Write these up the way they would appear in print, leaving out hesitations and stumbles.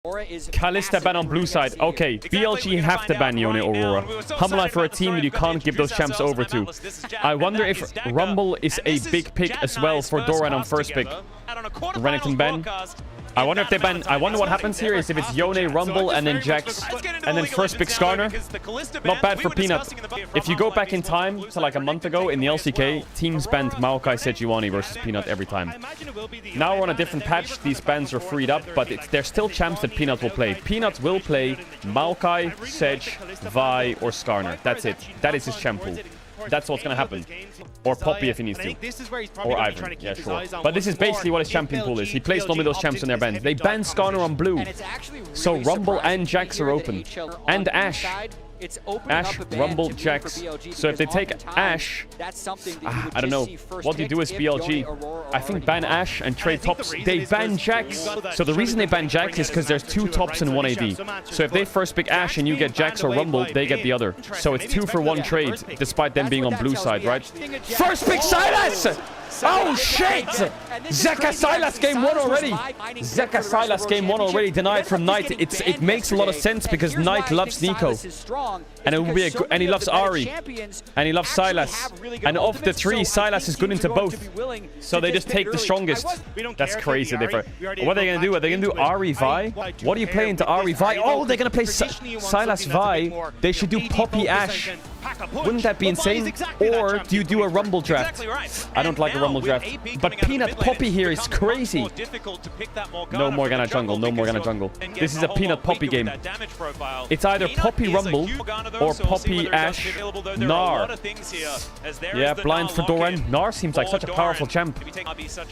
Kalista ban on blue side. Okay, BLG have to ban Yone Aurora. HaMoLife for a team that you can't give those champs over to. I wonder if Rumble is a big pick as well for Doran on first pick. Renekton ban. I wonder if they ban... I wonder what happens here is if it's Yone, Rumble, and then Jax, and then first pick Skarner. Not bad for Peanut. If you go back in time to like a month ago in the LCK, teams banned Maokai Sejuani versus Peanut every time. Now we're on a different patch. These bans are freed up, but they're still champs that Peanut will play. Peanut will play Maokai, Sej, Vi, or Skarner. That's it. That is his champ pool. That's what's going to happen. Or Poppy if he needs to. Or Ivan. Yeah, sure. But this is basically what his champion pool is. He plays normally those champs in their bans. They ban Skarner on blue. So Rumble and Jax are open. And Ashe. Ashe, Rumble, Jax. So if they take Ashe, I don't know. What do you do as BLG? I think ban Ashe and trade tops. They ban Jax. So the reason they ban Jax is because there's 2 tops and 1 AD. So if they first pick Ashe and you get Jax or Rumble, they get the other. So it's 2 for 1 trade, despite them being on blue side, right? First pick Silas! Oh shit! Zeka Silas game 1 already. Zeka Silas game 1 already denied from Knight. It makes a lot of sense because Knight loves Nico, and it will be and he loves Ahri, and he loves Silas. And of the 3, Silas is good into both. So they just take the strongest. That's crazy. What are they gonna do? Are they gonna do Ahri Vi? What do you play into Ahri Vi? Oh, they're gonna play Silas Vi. They should do Poppy Ashe. Wouldn't that be insane? Or do you do a Rumble draft? I don't like a Rumble draft. But Peanut Poppy here is crazy. No Morgana jungle. No Morgana jungle. This is a Peanut Poppy game. It's either Poppy Rumble or Poppy Ashe Gnar. Yeah, blind for Doran. Gnar seems like such a powerful champ.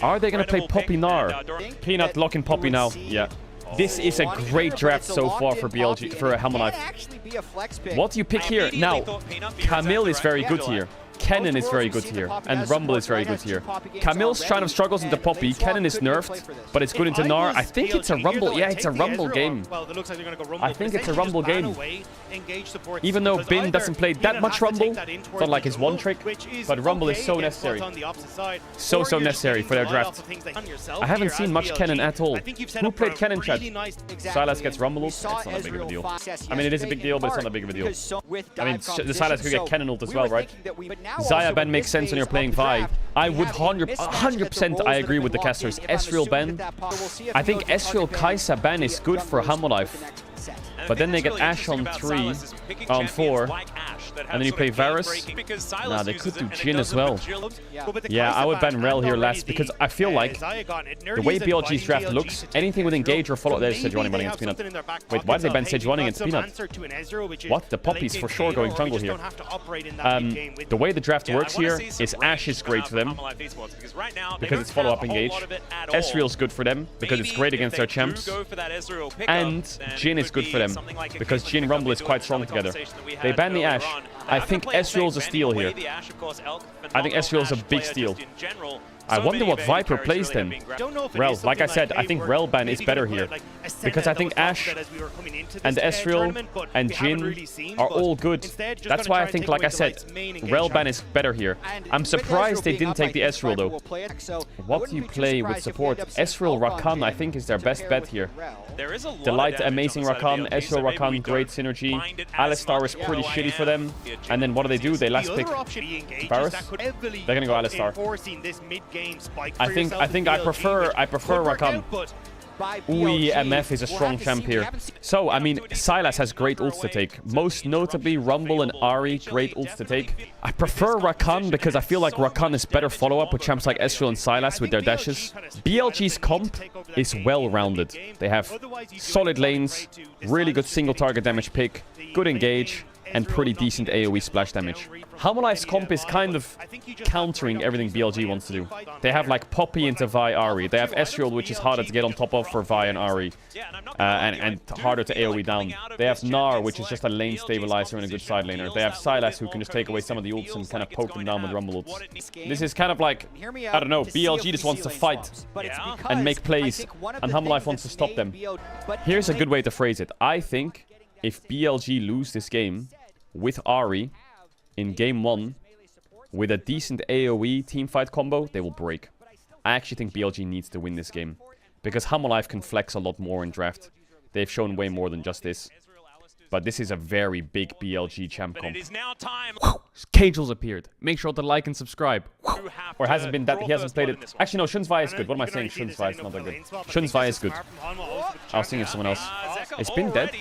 Are they going to play Poppy Gnar? Peanut locking Poppy now. Yeah. This is a great draft so far for BLG, for HaMoLife. What do you pick here? Now, Camille is very good here. Kennen is very good here. And Rumble is very good here. Camille's trying to struggles into Poppy. Kennen is nerfed, but it's good into Gnar. I think it's a Rumble. Yeah, it's a Rumble game. I think it's a Rumble game. Even though Bin doesn't play that much Rumble, it's not like his one trick, but Rumble is so necessary. So necessary for their draft. I haven't seen much Kennen at all. Who played Kennen, chat? Silas gets Rumble ult? It's not that big of a deal. I mean, it is a big deal, but it's not that big of a deal. I mean, the Silas could get Kennen ult as well, right? Xayah ban makes sense when you're playing Vi. I would 100% I agree with the casters. Ezreal ban. I think Ezreal Kai'Sa ban is good for HaMoLife. But then they get Ashe on 3, on 4, and then you play Varus. Nah, they could do Jhin as well. Yeah, I would ban Rel here last because I feel like the way BLG's draft looks, anything with Engage or follow... There's Sejuani running against Peanut. Wait, why did they ban Sejuani against Peanut? What? The Poppy's for sure going jungle here. The way the draft works here is Ashe is great for them because it's follow-up Engage. Ezreal's good for them because it's great against their champs. And Jhin is good for them because Jhin and Rumble is quite strong together. They ban the Ashe. I think Ezreal's a steal here. I think Ezreal's a big steal. I wonder what Viper plays then. Rel, like I said, I think Rel ban is better here. Because I think Ashe and Ezreal and Jhin are all good. That's why I think, like I said, Rel ban is better here. I'm surprised they didn't take the Ezreal though. What do you play with support? Ezreal Rakan, I think, is their best bet here. Delight, amazing Rakan. Ezreal Rakan, great synergy. Alistar is pretty shitty for them. And then what do? They last pick Varus? They're gonna go Alistar. I think I prefer Rakan. Ui, MF is a strong champ here. So, I mean, Silas has great ults to take. Most notably, Rumble and Ahri, great ults to take. I prefer Rakan because I feel like Rakan is better follow-up with champs like Ezreal and Silas with their dashes. BLG's comp is well-rounded. They have solid lanes, really good single target damage pick, good engage, and pretty decent AoE splash damage. HaMoLife's comp is kind of countering everything BLG wants to do. They have like Poppy into Vi Ahri. They have Ezreal, which is harder to get on top of for Vi and Ahri. And harder to AoE down. They have Gnar, which is just a lane stabilizer and a good side laner. They have Silas, who can just take away some of the ults and kind of poke them down with Rumble ults. This is kind of like, I don't know, BLG just wants to fight and make plays. And HaMoLife wants to stop them. Here's a good way to phrase it. I think if BLG lose this game with Ahri in game 1 with a decent AoE teamfight combo, they will break. I actually think BLG needs to win this game because HaMoLife can flex a lot more in draft. they've shown way more than just this. But this is a very big BLG champ comp. Caedrel's appeared. Make sure to like and subscribe. Or hasn't been that, he hasn't played it. Actually, no, Shunsvai is good. What am I saying? Shunsvai is not that good. Shunsvai is good. I was thinking of someone else. It's been dead.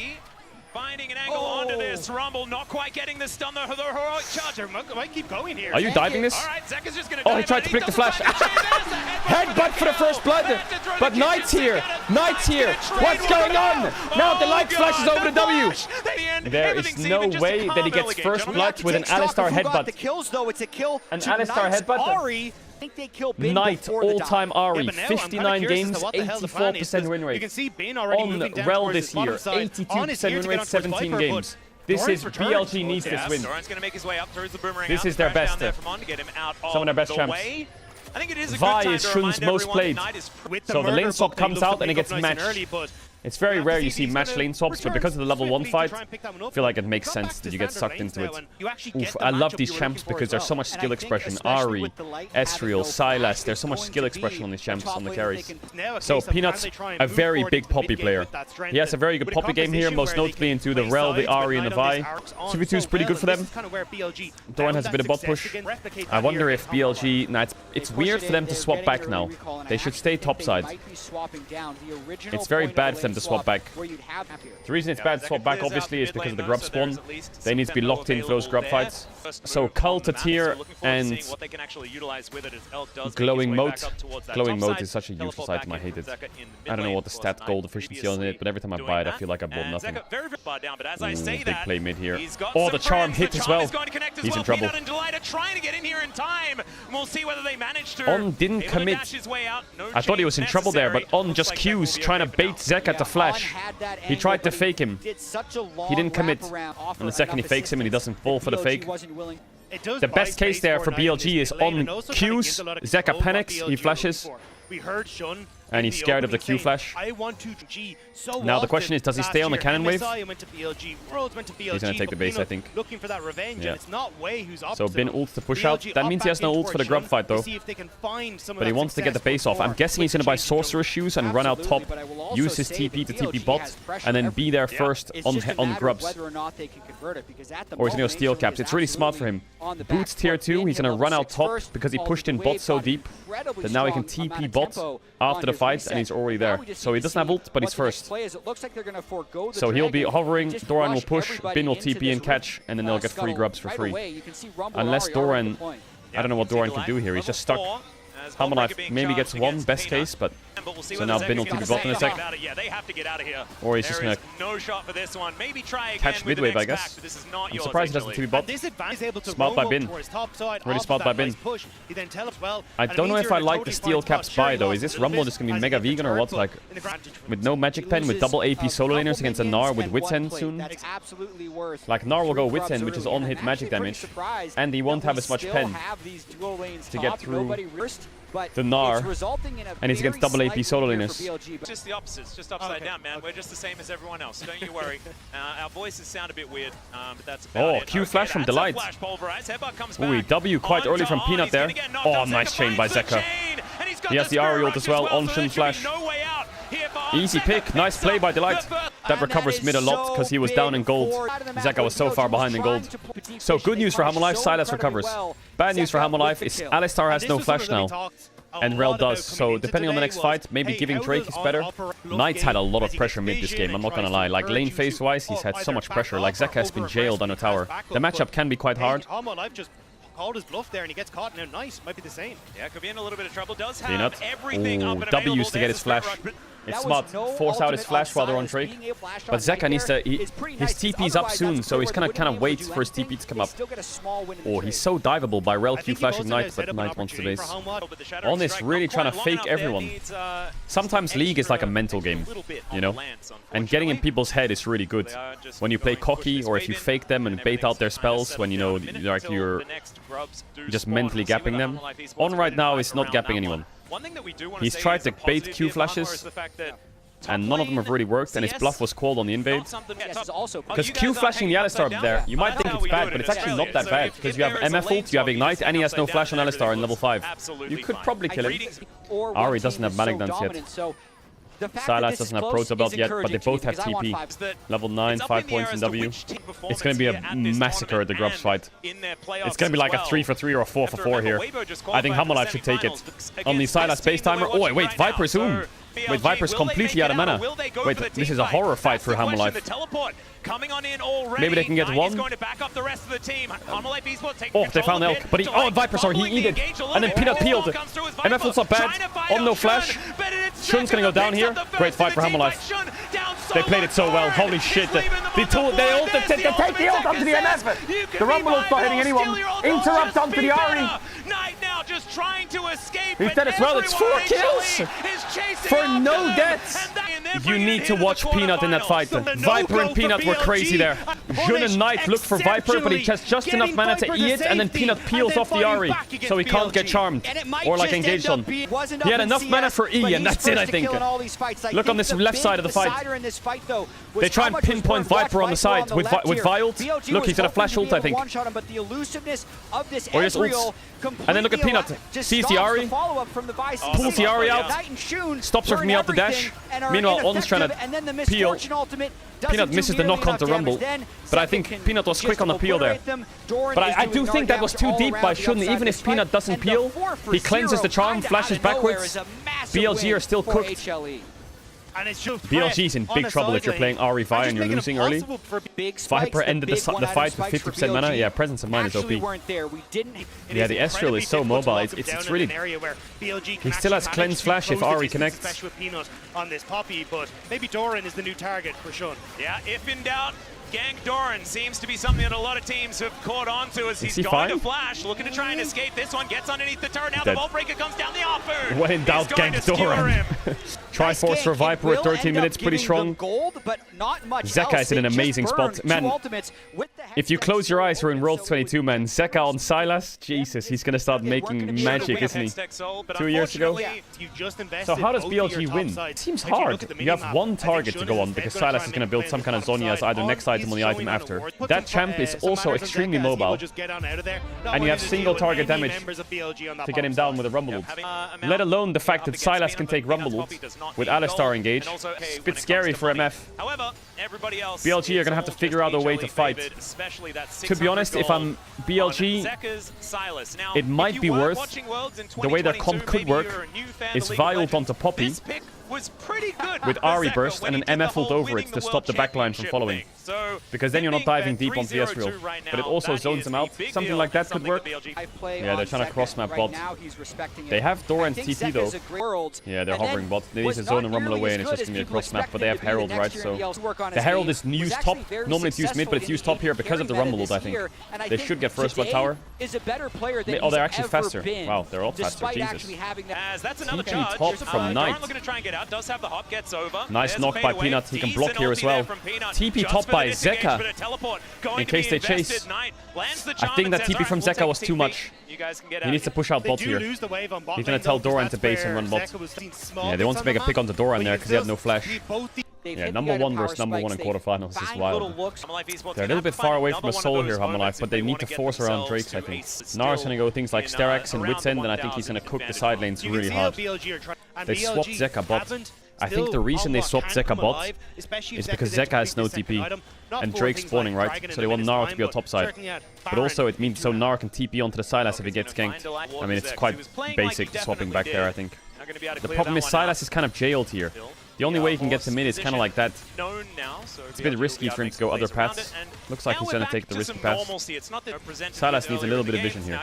Finding an angle onto this. Rumble not quite getting the stun. The heroic charger might keep going here. Are you diving this? All right, Zeka's just gonna he tried to predict the flash. Headbutt for the first blood. But Knight's here. Knight's here. What's going on? Now the light flashes over the W. There is no way that he gets first blood with an Alistar headbutt. An Alistar headbutt. Knight, all-time Ahri, 59 games, 84% win rate. On Rel this year, 82% win rate, 17 games. This is, BLG needs this win. This is their best. Some of their best champs. Vi is Shun's most played. So the lane swap comes out and it gets matched. It's very rare you see match lane swaps, but because of the level 1 fight, I feel like it makes sense that you get sucked into it. Oof, I love these champs because there's so much skill expression. Ahri, Ezreal, Sylas, there's so much skill expression on these champs, on the carries. So Peanut's a very big Poppy player. He has a very good Poppy game here, most notably into the Rel, the Ahri, and the Vi. 2v2 is pretty good for them. Doran has a bit of bot push. I wonder if BLG... Nah, it's weird for them to swap back now. They should stay topside. It's very bad for them to swap back. The reason it's bad to swap back, obviously, is because of the grub spawn. They need to be locked in for those grub fights. So Cull to tier and glowing moat. Glowing moat is such a useless item, I hate it. I don't know what the stat gold efficiency on it, but every time I buy it, I feel like I bought nothing. Ooh, big play mid here. Oh, the charm hit as well. He's in trouble. On didn't commit. I thought he was in trouble there, but On just Qs, trying to bait Zek at the flash. He tried to fake him. He didn't commit. And the second he fakes him and he doesn't fall for the fake. The best case there for BLG is On Qs, Zeka panics, he flashes. And he's scared of the Q flash. Now the question is, does he stay on the cannon wave? He's gonna take the base, I think. Yeah. So Bin ults to push out. That means he has no ult for the grub fight though. But he wants to get the base off. I'm guessing he's gonna buy sorcerer shoes and run out top, use his TP to TP bot, and then be there first on grubs. Or he's gonna go steel caps. It's really smart for him. Boots tier 2, he's gonna run out top because he pushed in bot so deep that now he can TP bot after the fight, and he's already there. So he doesn't have ult, but he's first. So he'll be hovering, Doran will push, Bin will TP and catch, and then they'll get free grubs for free. Unless Doran... I don't know what Doran can do here, he's just stuck. HaMoLife maybe gets one, best case, but... So now Bin will TP bot in a sec. Or he's just gonna catch midwave, I guess. I'm surprised he doesn't TP bot. Smart by Bin. Really smart by Bin. I don't know if I like the steel caps buy though. Is this Rumble just gonna be mega vegan or what? Like, with no magic pen, with double AP solo laners against a Gnar with Wit's End soon? Like, Gnar will go Wit's End, which is on-hit magic damage. And he won't have as much pen to get through the Gnar, and he's against double AP solo laners. Just the opposites, just upside down, man. We're just the same as everyone else. Don't you worry. Our voices sound a bit weird, but that's about it. Q flash from Delight. Ooh, W quite early from Peanut there. Oh, nice chain by Zeka. He has the Ahri ult as well. On Shun flash. Easy pick. Nice play by Delight. That recovers mid a lot because he was down in gold. Zeka was so far behind in gold. So good news for HaMoLife, Sylas recovers. Bad news for HaMoLife is Alistar has no flash now. And Rel does, so depending on the next fight, maybe giving Drake is better. Knight's had a lot of pressure mid this game, I'm not gonna lie. Like, lane phase-wise, he's had so much pressure. Like, Zeka has been jailed on a tower. The matchup can be quite hard. Called his bluff there and he gets caught. Now nice, might be the same. Yeah, could be in a little bit of trouble. Does have Peanut. Everything up and W's to get his flash. It's smart. Force out his flash while they're on Drake. But Zeka needs to... his TP's up soon, so he's gonna kind of wait for his TP to come up. Oh, he's so diveable by Rel Q flashing Knight, but Knight wants the base. On this, really trying to fake everyone. Sometimes League is like a mental game, you know? And getting in people's head is really good. When you play cocky, or if you fake them and bait out their spells, when you know, like you're just mentally gapping them. On right now is not gapping anyone. He's tried to bait Q flashes, and none of them have really worked, and his bluff was called on the invade. Because Q flashing the Alistar there, you might think it's bad, but it's actually not that bad. Because you have MF ult, you have Ignite, and he has no flash on Alistar in level 5. You could probably kill him. Ahri doesn't have Manic Dance yet. Sylas doesn't have Proto Belt yet, but they both have TP. Level 9, 5 points in W. It's going to be a massacre at the Grubs fight. It's going to be like a 3-for-3 or a 4-for-4 here. I think HaMMLive should take it. On the Sylas base timer. Oh, wait, Viper's Zoom. Wait, Viper's completely out of mana. Wait, this is a horror fight for HaMMLive. Maybe they can get one. Oh, they found Elk. But he... Oh, Viper, sorry, he eated. And then Peanut peeled. MF ult's not bad. On no flash. Shun's gonna go down here. Great fight for HaMMLive. They played it so well. Holy shit. They take the ult onto the MF. The Rumble ult's not hitting anyone. Interrupt onto the Ahri. He's dead as well. It's 4 kills. For no deaths. You need to watch Peanut in that fight. Viper and Peanut were crazy there. Jun and Knight look for Viper, but he has just enough mana to E it, and then Peanut peels off the Ahri, so he can't get charmed or like engaged on. He had enough mana for E, and that's it, I think. Look on this left side of the fight. They try and pinpoint Viper on the side with Vialt. Look, he's got a flash ult, I think. Or just ults. And then look at Peanut. Sees the Ahri. Pulls the Ahri out. Stops her from being able to dash. Meanwhile, On's trying to peel. Peanut misses the knock onto Rumble. But I think Peanut was quick on the peel there. But I do think that was too deep by Shun. Even if Peanut doesn't peel, he cleanses the charm, flashes backwards. BLG are still cooked. BLG's in big trouble if you're playing Ahri Vi and you're losing early. Viper ended the fight with 50% mana. Yeah, Presence of Mind is OP. Yeah, the Ezreal is so mobile. It's really... He still has Cleanse Flash if Ahri connects. On this Poppy, but maybe Doran is the new target for Shun. Yeah, if in doubt, gank Doran seems to be something that a lot of teams have caught on to as he's going to flash, looking to try and escape. This one gets underneath the turret. Now the Vault Breaker comes down the Apu. When in doubt, gank Doran. Triforce for Viper at 13 minutes, pretty strong. Zeka is in an amazing spot. Man, if you close your eyes, we're in Worlds 22, man. Zeka on Sylas, Jesus, he's going to start making magic, isn't he? 2 years ago. So how does BLG win? It seems hard. You have one target to go on, because Sylas is going to build some kind of Zhonya as either next item or the item after. That champ is also extremely mobile. And you have single target damage to get him down with a Rumble ult. Let alone the fact that Sylas can take Rumble ult with Alistar engaged. It's a bit scary for MF. BLG are going to have to figure out a way to fight. To be honest, if I'm BLG, it might be worth, the way their comp could work, is Vialt onto Poppy with Ahri burst and an MF ult over it to stop the backline from following. Because then you're not diving deep onto the Ezreal. But it also zones them out. Something like that could work. Yeah, they're trying to cross-map bot. They have Doran's TP though. Yeah, they're hovering bot. They need to zone and Rumble away and it's just going to be a cross-map. But they have Herald, right? So the Herald is used top. Normally it's used mid, but it's used top here because of the Rumble ult, I think. They should get first blood tower. Oh, they're actually faster. Wow, they're all faster. Jesus. TP top from Knight. Nice knock by Peanut. He can block here as well. TP top by Zeka in case they chase. I think that TP from Zeka was too much. He needs to push out bot here. He's going to tell Doran to base and run bot. Yeah, they want to make a pick on the Doran there because he had no flash. Yeah, #1 versus #1 in quarterfinals is wild. They're a little bit far away from a soul here, HaMMLive, but they need to force around Drakes, I think. Nara's going to go things like Sterak's and Wit's End, and I think he's going to cook the side lanes really hard. They swapped Zeka bot. I think the reason they swapped Zeka bot is because Zeka has no TP and Drake's spawning, right? So they want Nara to be on top side. But also it means so Nara can TP onto the Sylas if he gets ganked. I mean, it's quite basic swapping back there, I think. The problem is Sylas is kind of jailed here. The only way he can get to mid is kind of like that. It's a bit risky for him to go other paths. Looks like he's going to take the risky path. Sylas needs a little bit of vision here.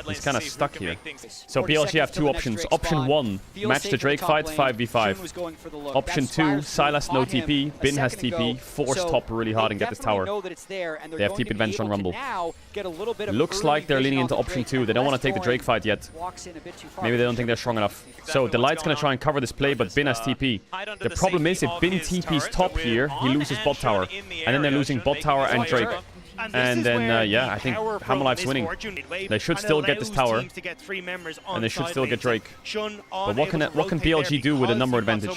He's kind of stuck here. So BLG have two options. Option 1, match the Drake fight 5v5. Option 2, Sylas no TP, Bin has TP, force top really hard and get this tower. They have TP advantage on Rumble. Looks like they're leaning into option 2. They don't want to take the Drake fight yet. Maybe they don't think they're strong enough. So Delight's going to try and cover this play, but Bin has TP. The problem is if Bin TP's top here, he loses bot tower. And then they're losing bot tower and Drake. And then, yeah, I think Hamalife's winning. They should still get this tower. And they should still get Drake. But what can BLG do with a number advantage?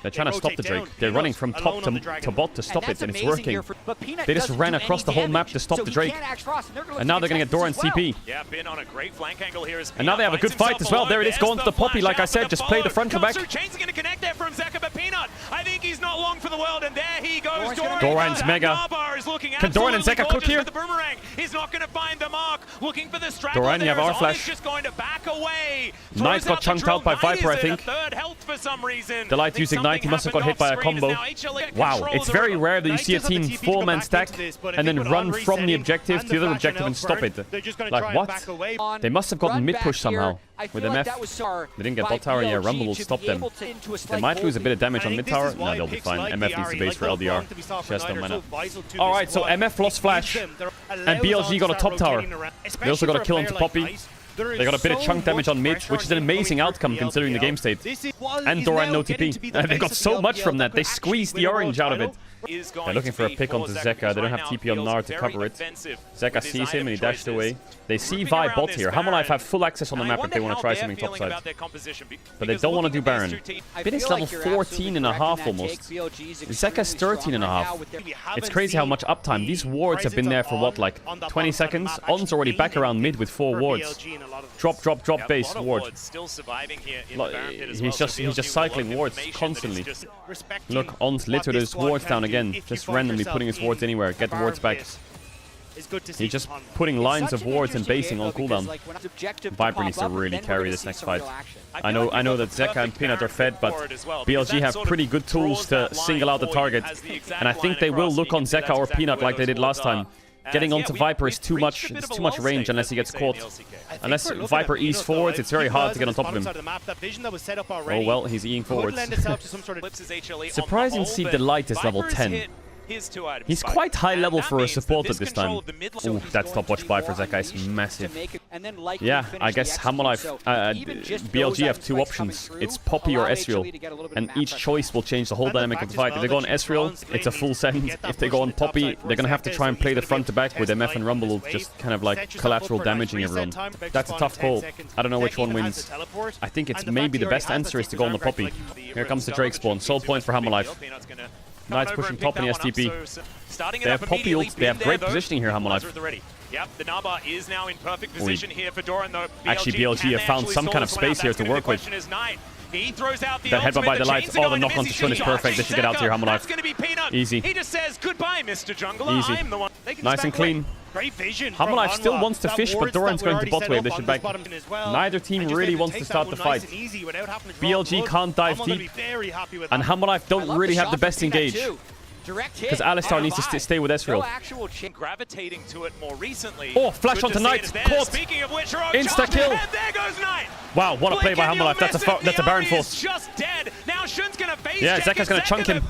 They're trying to stop the Drake. They're running from top to bot to stop it, and it's working. They just ran across the whole map to stop the Drake. And now they're going to get Doran's TP. And now they have a good fight as well. There it is, going to the Poppy, like I said. Just play the front to back. Doran's mega. Can Doran and Zeka cook here? Doran, you have our flash. Knight got chunked out by Viper, I think. Delight using Knight. He must have got hit by a combo. Wow, it's very rare that you see a team 4-man stack and then run from the objective to the other objective and stop it. Like, what? They must have gotten mid-push somehow with MF. They didn't get bot tower. Yeah, Rumble will stop them. They might lose a bit of damage on mid tower. No, they'll be fine. MF needs the base for LDR. She has no mana. Alright, so MF lost flash. And BLG got a top tower. They also got a kill onto Poppy. They got a bit of chunk damage on mid, which is an amazing outcome considering the game state. And Doran no TP. They got so much from that. They squeezed the orange out of it. They're looking for a pick onto Zeka. They don't have TP on Nar to cover it. Zeka sees him and he dashed away. They see Vi bot here. Hamalife have full access on the map if they want to try something topside. But they don't want to do Baron. Bin is level 14.5 almost. Zeka's 13.5. It's crazy how much uptime. These wards have been there for what, like 20 seconds? On's already back around mid with 4 wards. Drop base ward. He's just cycling wards constantly. Look, On's literally his wards down again. Just randomly putting his wards anywhere. Get the wards back. He's just putting lines of wards and basing on cooldown. Viper needs to really carry this next fight. I know that Zeka and Peanut are fed, but BLG have pretty good tools to single out the target. And I think they will look on Zeka or Peanut like they did last time. Getting onto Viper is too much. It's too much range unless he gets caught. Unless Viper E's forwards, it's very hard to get on top of him. Oh well, he's Eing forwards. Surprising to see Delight is level 10. He's quite high level for a support at this time. Ooh, that stopwatch buy for Zeka is massive. Yeah, I guess Hamalife, BLG have 2 options. It's Poppy or Ezreal. And each choice will change the whole dynamic of the fight. If they go on Ezreal, it's a full send. If they go on Poppy, they're gonna have to try and play the front to back with MF and Rumble just kind of like collateral damaging everyone. That's a tough call. I don't know which one wins. I think it's maybe the best answer is to go on the Poppy. Here comes the Drake spawn. Soul point for Hamalife. Knight's pushing top in the STP. They have Poppy ults. They have great positioning here, Hamalife. Yep, the Naba is now in perfect position here for Doran, though. Actually, BLG have found some kind of space here to work with. He throws out the that headbutt by Delight. Oh, the knock on to Shun is perfect. They should get out here, Hamalife. Easy. He just says, goodbye, Mr. Jungler. Easy. I'm the one. Nice and clean. Hamalife still wants to fish, but Doran's going to bot wave. They should back. Neither team really wants to start the fight. BLG can't dive deep. And Hamalife don't really have the best engage. Because Alistar needs to stay with Ezreal. Oh, flash onto Knight. Caught. Insta kill. Wow, what a play by Hamalife. That's a Baron force. Yeah, Zeka's going to chunk him.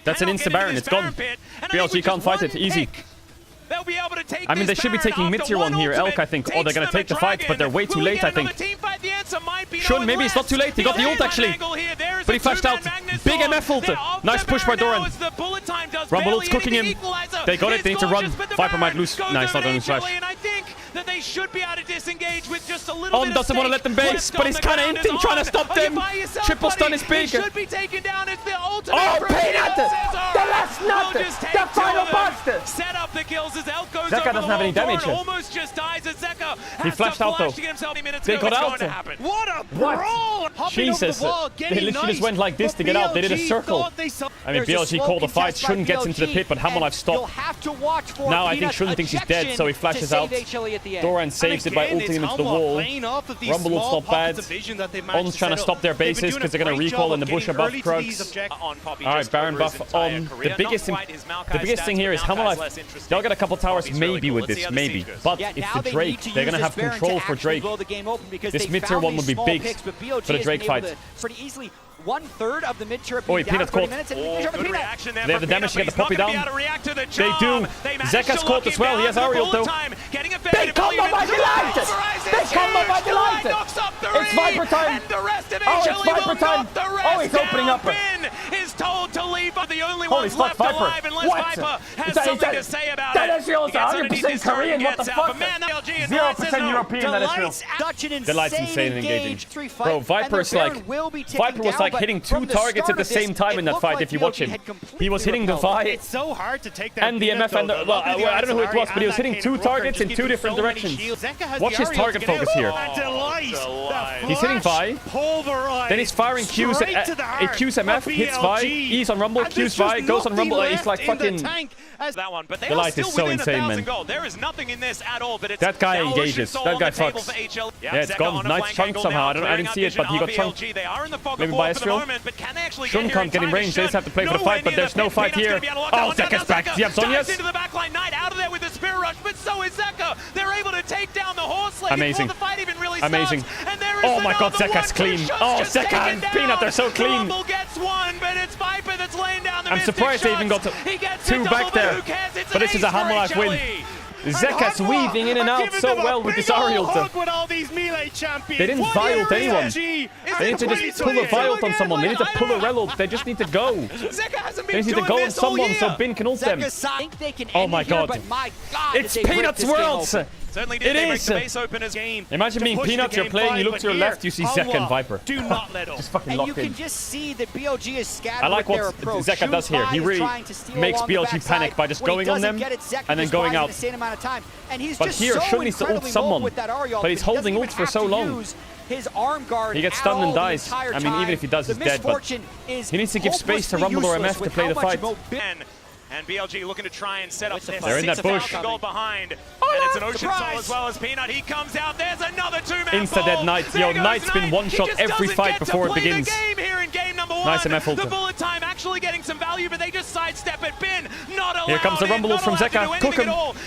That's an insta Baron. It's gone. BLG can't fight it. Easy. I mean, they should be taking mid-tier 1 here, Elk, I think. Oh, they're going to take the fight, but they're way too late, I think. Shun, maybe it's not too late. He got the ult, actually. But he flashed out. Big MF ult. Nice push by Doran. Rumble ult's cooking him. They got it. They need to run. Viper might lose. Nice, not going to flash. On doesn't want to let them base, but he's kind of inting, trying to stop them. Triple stun is big. Oh, Peanut! The last nut! The final bastard! Zeka doesn't have any damage yet. He flashed out though. They got out. What a brawl! Jesus. They literally just went like this to get out. They did a circle. I mean, BLG called the fight. Shun gets into the pit, but Hamalife stopped. Now I think Shun thinks he's dead, so he flashes out. Doran saves it by ulting him into the wall. Rumble ult's not bad. On's trying to stop their bases because they're going to recall in the bush above Krugs. Alright, Baron buff on. The biggest thing here is Hamalife. They'll get a couple towers maybe with this, maybe. But it's the Drake. They're going to have control for Drake. This mid-tier 1 would be big for the Drake fight. One-third of the mid-tier. Oh, Peanut's caught. They have the damage to get the Poppy down. They do. Zeka's caught as well. He has Ariel though. Big combo by Delight! Big combo by Delight! It's Viper time! Oh, it's Viper time! Oh, he's opening up. is told to leave, but the only Holy ones fuck, left Viper. alive, unless What? Viper has Is that- something is to say about that it. Israel's He gets underneath 100% his turret Korean, and what the gets out. fuck? But man, that LG is 0% European, that Israel. Such an Delight's insane and engaging. Bro, Viper's like... Viper was like hitting 2 targets at the same time in that fight, if you watch him. He was hitting the Vi It's so hard to take down and the MF and the... Well, I don't know who it was, but he was hitting 2 targets in 2 different directions. Watch his target focus here. He's hitting Vi. Then he's firing Q's at Q's MF, hits Vi, E's on Rumble, Q's Vi, goes on Rumble, he's like fucking... That one, but they The are light still is so within insane, 1,000 man. gold. There is nothing in this at all, but it's That guy now engages. Soul That on guy the table fucks. for HL. Yeah, it's Zeka gone. on a Nice flank chunk angle somehow. now, I didn't clearing see it, out but he got vision chunked. on BLG. They are in the fog Maybe of war by for the Israel. moment, but can they actually Shun get here can't get in time? range. They just have to play for the Nowhere fight, but near there's the no pit. fight Peanut's here. gonna be able to lock Oh, that one Zeka's down. back. Zeka Yep, dives yes. into the backline. Knight out of there with the Spirit Rush, but so is Zeka. They're able to take down the horse leg Amazing. before the fight even really starts. Amazing. And there is Oh my god, another Zeka's one. clean. Shun's Oh, just Zeka taken and down. Peanut, they're so clean. Rumble gets one, but it's Viper that's laying down the I'm mystic surprised they even got shots. He gets 2 a back double, but there. who cares? It's But an this is a ace for Hammerlife win. HLE. Zeka's weaving in and out so well with this Ari ult. With all these melee champions. They didn't Vi ult anyone. They need to just pull a Vi ult on someone. They need to pull a Rel ult. They just need to go. Zeka hasn't They been need to doing go on this all someone year. so Bin can ult them. Oh my god. It's Peanut's world. Certainly It did. They break is. the base openers game. Imagine being Peanut, you're playing, you look to your left, you see Zeka and Viper. Do not let up. Just fucking And locked you can in. just see that BLG is scattered I like with their what approach. Zeka does here. He really makes BLG panic by just going on them and then going out. But here, Shun needs to ult someone. But he's holding ult for so long. His arm guard He gets stunned and dies. I mean, even if he does, he's dead. But he needs to give space to Rumble or MF to play the fight. And BLG looking to try and set up this. They're in that bush. Goal behind. And it's an Ocean Soul as well as Peanut. He comes out. There's another 2-man Insta-dead Knight. Yo, Knight's been one-shot every fight before it begins. Nice MF ult. The bullet time actually getting some value, but they just sidestep it. Bin not allowed. Here comes the Rumble from Zeka. Cook him.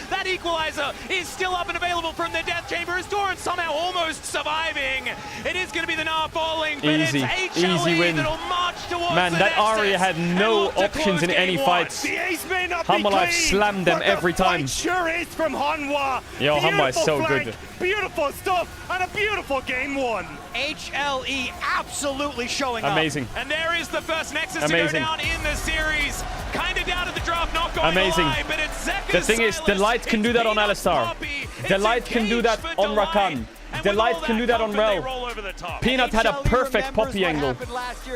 That equalizer is still up and available from the death chamber. As Doran somehow almost surviving. It is going to be the Gnar falling, but Easy. it's HLE Easy win. that'll march towards Man, the that next Ari set had and no look to options close in any game one. fights. The ace may not be Hammerlife clean, slammed them but the every time. fight sure is from Hanwha. Yo, Hanwha is so Beautiful good. flank, beautiful stuff, and a beautiful game one. HLE absolutely showing up. Amazing. And there is the first Nexus Amazing. to go down in the series. Kind of down at the draft, not going Amazing. live, but it's Zeka's The thing is, Delight can do that on Alistar. Delight can do that on Rakan. Delight can do that on Rel. Peanut had a perfect poppy angle.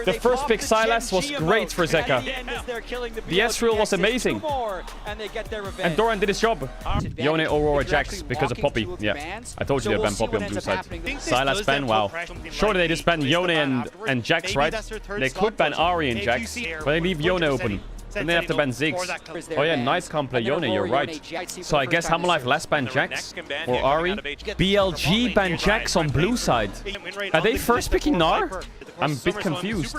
The first pick Sylas was great for Zeka. The Ezreal was amazing. And Doran did his job. Yone, Aurora, Jax because of Poppy. Yeah, I told you they banned Poppy on blue side. Sylas ban, wow. Surely they just ban Yone and Jax, right? They could ban Ari and Jax, but they leave Yone open. Then they have to ban Ziggs. Oh yeah, nice can't play Yone, you're right. So I guess Hammerlife last ban Jax or Ari. BLG ban Jax on blue side. Are they first picking Gnar? I'm a bit confused.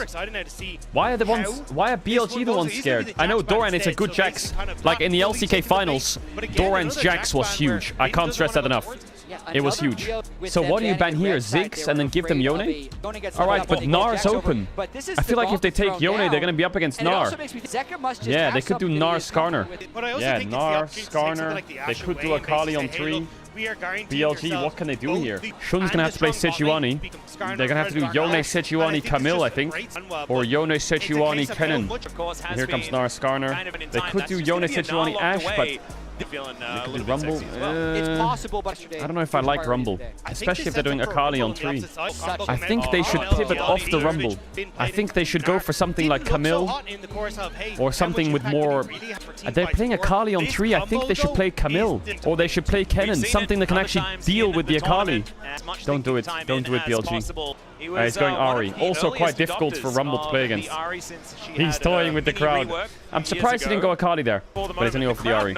Why are BLG the ones scared? I know Doran is a good Jax. Like in the LCK finals, Doran's Jax was huge. I can't stress that enough. It was huge. So what do you ban here? Ziggs and then give them Yone? Alright, but Gnar's open. I feel like if they take Yone, they're going to be up against Gnar. Yeah, they could do Gnar Skarner. Yeah, Gnar, Skarner. They could do a Kali on 3. BLG, what can they do here? Shun's gonna have to play Sejuani. They're gonna have to do Yone, Sejuani, Camille, I think. Or Yone, Sejuani, Kennen. And here comes Gnar, Skarner. They could do Yone, Sejuani, Ashe, but... They could do Rumble. It's possible, but I don't know if I like Rumble, especially if they're doing Akali on 3. I think they should pivot off the Rumble. I think they should go for something like Camille or something with more... They're playing Akali on 3. I think they should play Camille or they should play Kennen, something that can actually deal with the Akali. Don't do it. Don't do it, BLG. He's going Ari. Also quite difficult for Rumble to play against. He's toying with the crowd. I'm surprised he didn't go Akali there, but he's only over the Ari.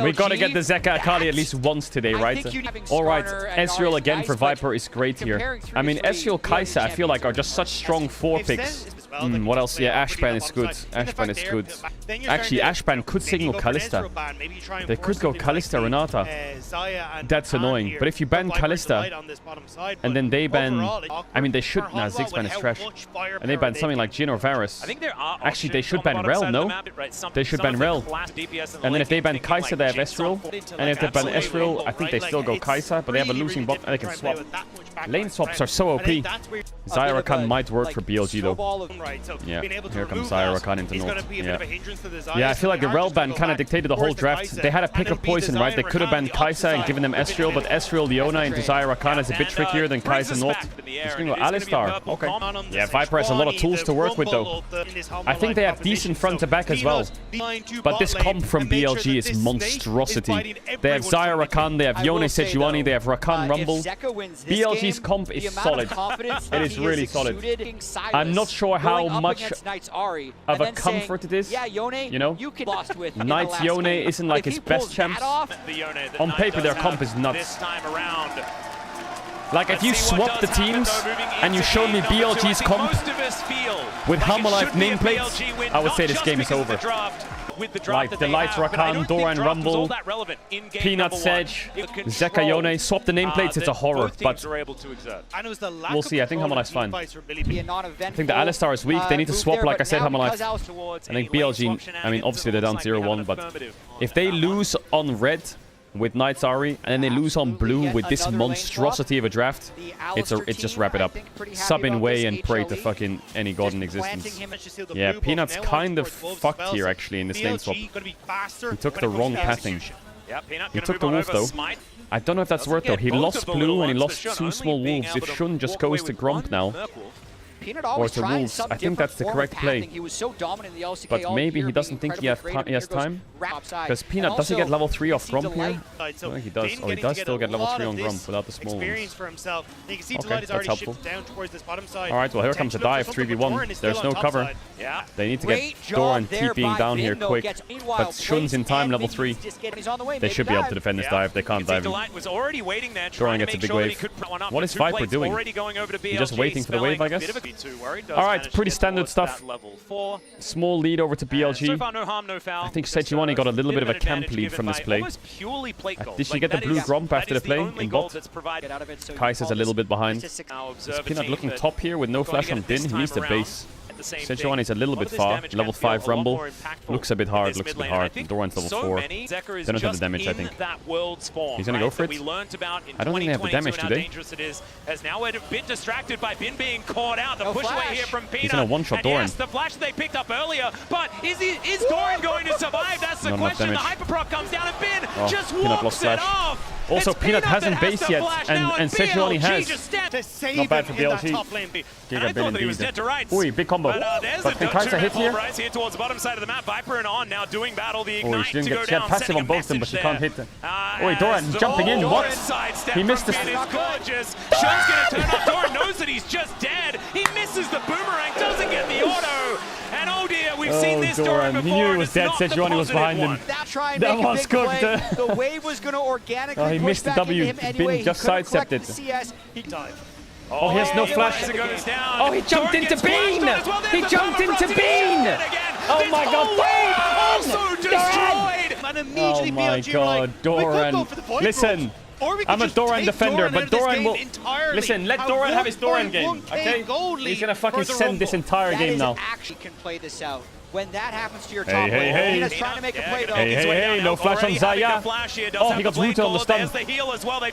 We gotta get the Zeka Akali at least once today, right? Alright, Ezreal again for Viper is great here. I mean, Ezreal, Kai'Sa, I feel like are just such strong 4 picks. What else? Yeah, Ashban is good. Ashban is good. Actually, Ashban could signal Kalista. They could go Kalista Renata. That's annoying. But if you ban Kalista, and then they ban... I mean, they should... Nah, Ziggs ban is trash. And they ban something like Jhin or Varus. Actually, they should ban Rel, no? They should ban Rel. And then if they ban Kai'Sa, they have Ezreal. And if they ban Ezreal, I think they still go Kai'Sa, but they have a losing bot and they can swap. Lane swaps are so OP. Xayah Rakan might work for BLG though. Yeah, here comes Xayah Rakan into North. Yeah, I feel like the Rel ban kind of dictated the whole draft. They had a pick of poison, right? They could have banned Kai'Sa and given them Ezreal, but Ezreal, Leona into Xayah Rakan is a bit trickier than Kai'Sa North. He's going to go Alistar. Okay. Yeah, Viper has a lot of tools to work with though. I think they have decent front to back as well. But this comp from BLG is monstrosity. They have Xayah Rakan, they have Yone Sejuani, they have Rakan Rumble. BLG's comp is solid. It is really solid. I'm not sure how much of a comfort it is, you know? Knight's Yone isn't like his best champs. On paper, their comp is nuts. Like, if you swap the teams and you showed me BLG's comp with Hamalife nameplates, I would say this game is over. Like the Light Rakan, Doran Rumble, Peanut Sedge, Zeka Yone. Swap the nameplates, it's a horror, but we'll see. I think Hamalife's fine. I think the Alistar is weak. They need to swap, like I said, Hamalife. I think BLG, I mean, obviously they're down 0-1, but if they lose on red with Knight's Ari, and then they lose on blue with this monstrosity of a draft, it's just wrap it up. Sub in Way and pray to fucking any god in existence. Yeah, Peanut's kind of fucked here actually in this lane swap. He took the wrong pathing. He took the wolf though. I don't know if that's worth though. He lost blue and he lost 2 small wolves. If Shun just goes to Grump now, or to wolves, I think that's the correct play. But maybe he doesn't think he has time. Because Peanut, does he get level 3 off Grump here? I don't think he does. Oh, he does still get level 3 on Grump without the small ones. Okay, that's helpful. Alright, well here comes a dive, 3v1. There's no cover. They need to get Doran TPing down here quick. But Shun's in time, level 3. They should be able to defend this dive. They can't dive him. Doran gets a big wave. What is Viper doing? He's just waiting for the wave, I guess? Alright, pretty standard stuff. Small lead over to BLG. I think Sejuani got a little bit of a camp lead from this play. Did she get the blue Grump after the play in bot? Kai'Sa's a little bit behind. Is Peanut looking top here with no flash on Din? He needs the base. Sejuani's a little bit far. Level 5 Rumble. Looks a bit hard, looks a bit hard. Doran's level 4. They don't have the damage, I think. He's gonna go for it. I don't think they have the damage, do they? He's gonna one-shot Doran. The flash they picked up earlier, but is Doran going to survive? That's the question. The Hyperproc comes down and Bin just walks it off. Also, Peanut hasn't based yet, and Sejuani has. Not bad for BLG. Giga Bin indeed. Oi, big combo. But can Kai'Sa hit here? Towards the bottom side of the map. Viper and On now doing battle. The Ignite she had passive on both of them, but she can't hit them. Oi, Doran jumping in. What? He missed this. It's gorgeous. Shun's going to turn up. Doran knows that he's just dead. He misses the boomerang, doesn't get the auto. And oh dear, we've seen this Doran before. He knew he was dead. Sejuani was behind him. That was cooked. The wave was going to organically he missed the W. Bin just sidestepped it. Oh, he has no flash. Oh, he jumped into Bean! He jumped into Bean! Oh my god, Doran! Oh my god, Doran. Listen, I'm a Doran defender, but Doran will... Listen, let Doran have his Doran game, okay? He's gonna fucking send this entire game now. When that happens to your top lane, he's trying to make a play though. Hey, no flash on Xayah. Oh, he got rooted on the stun.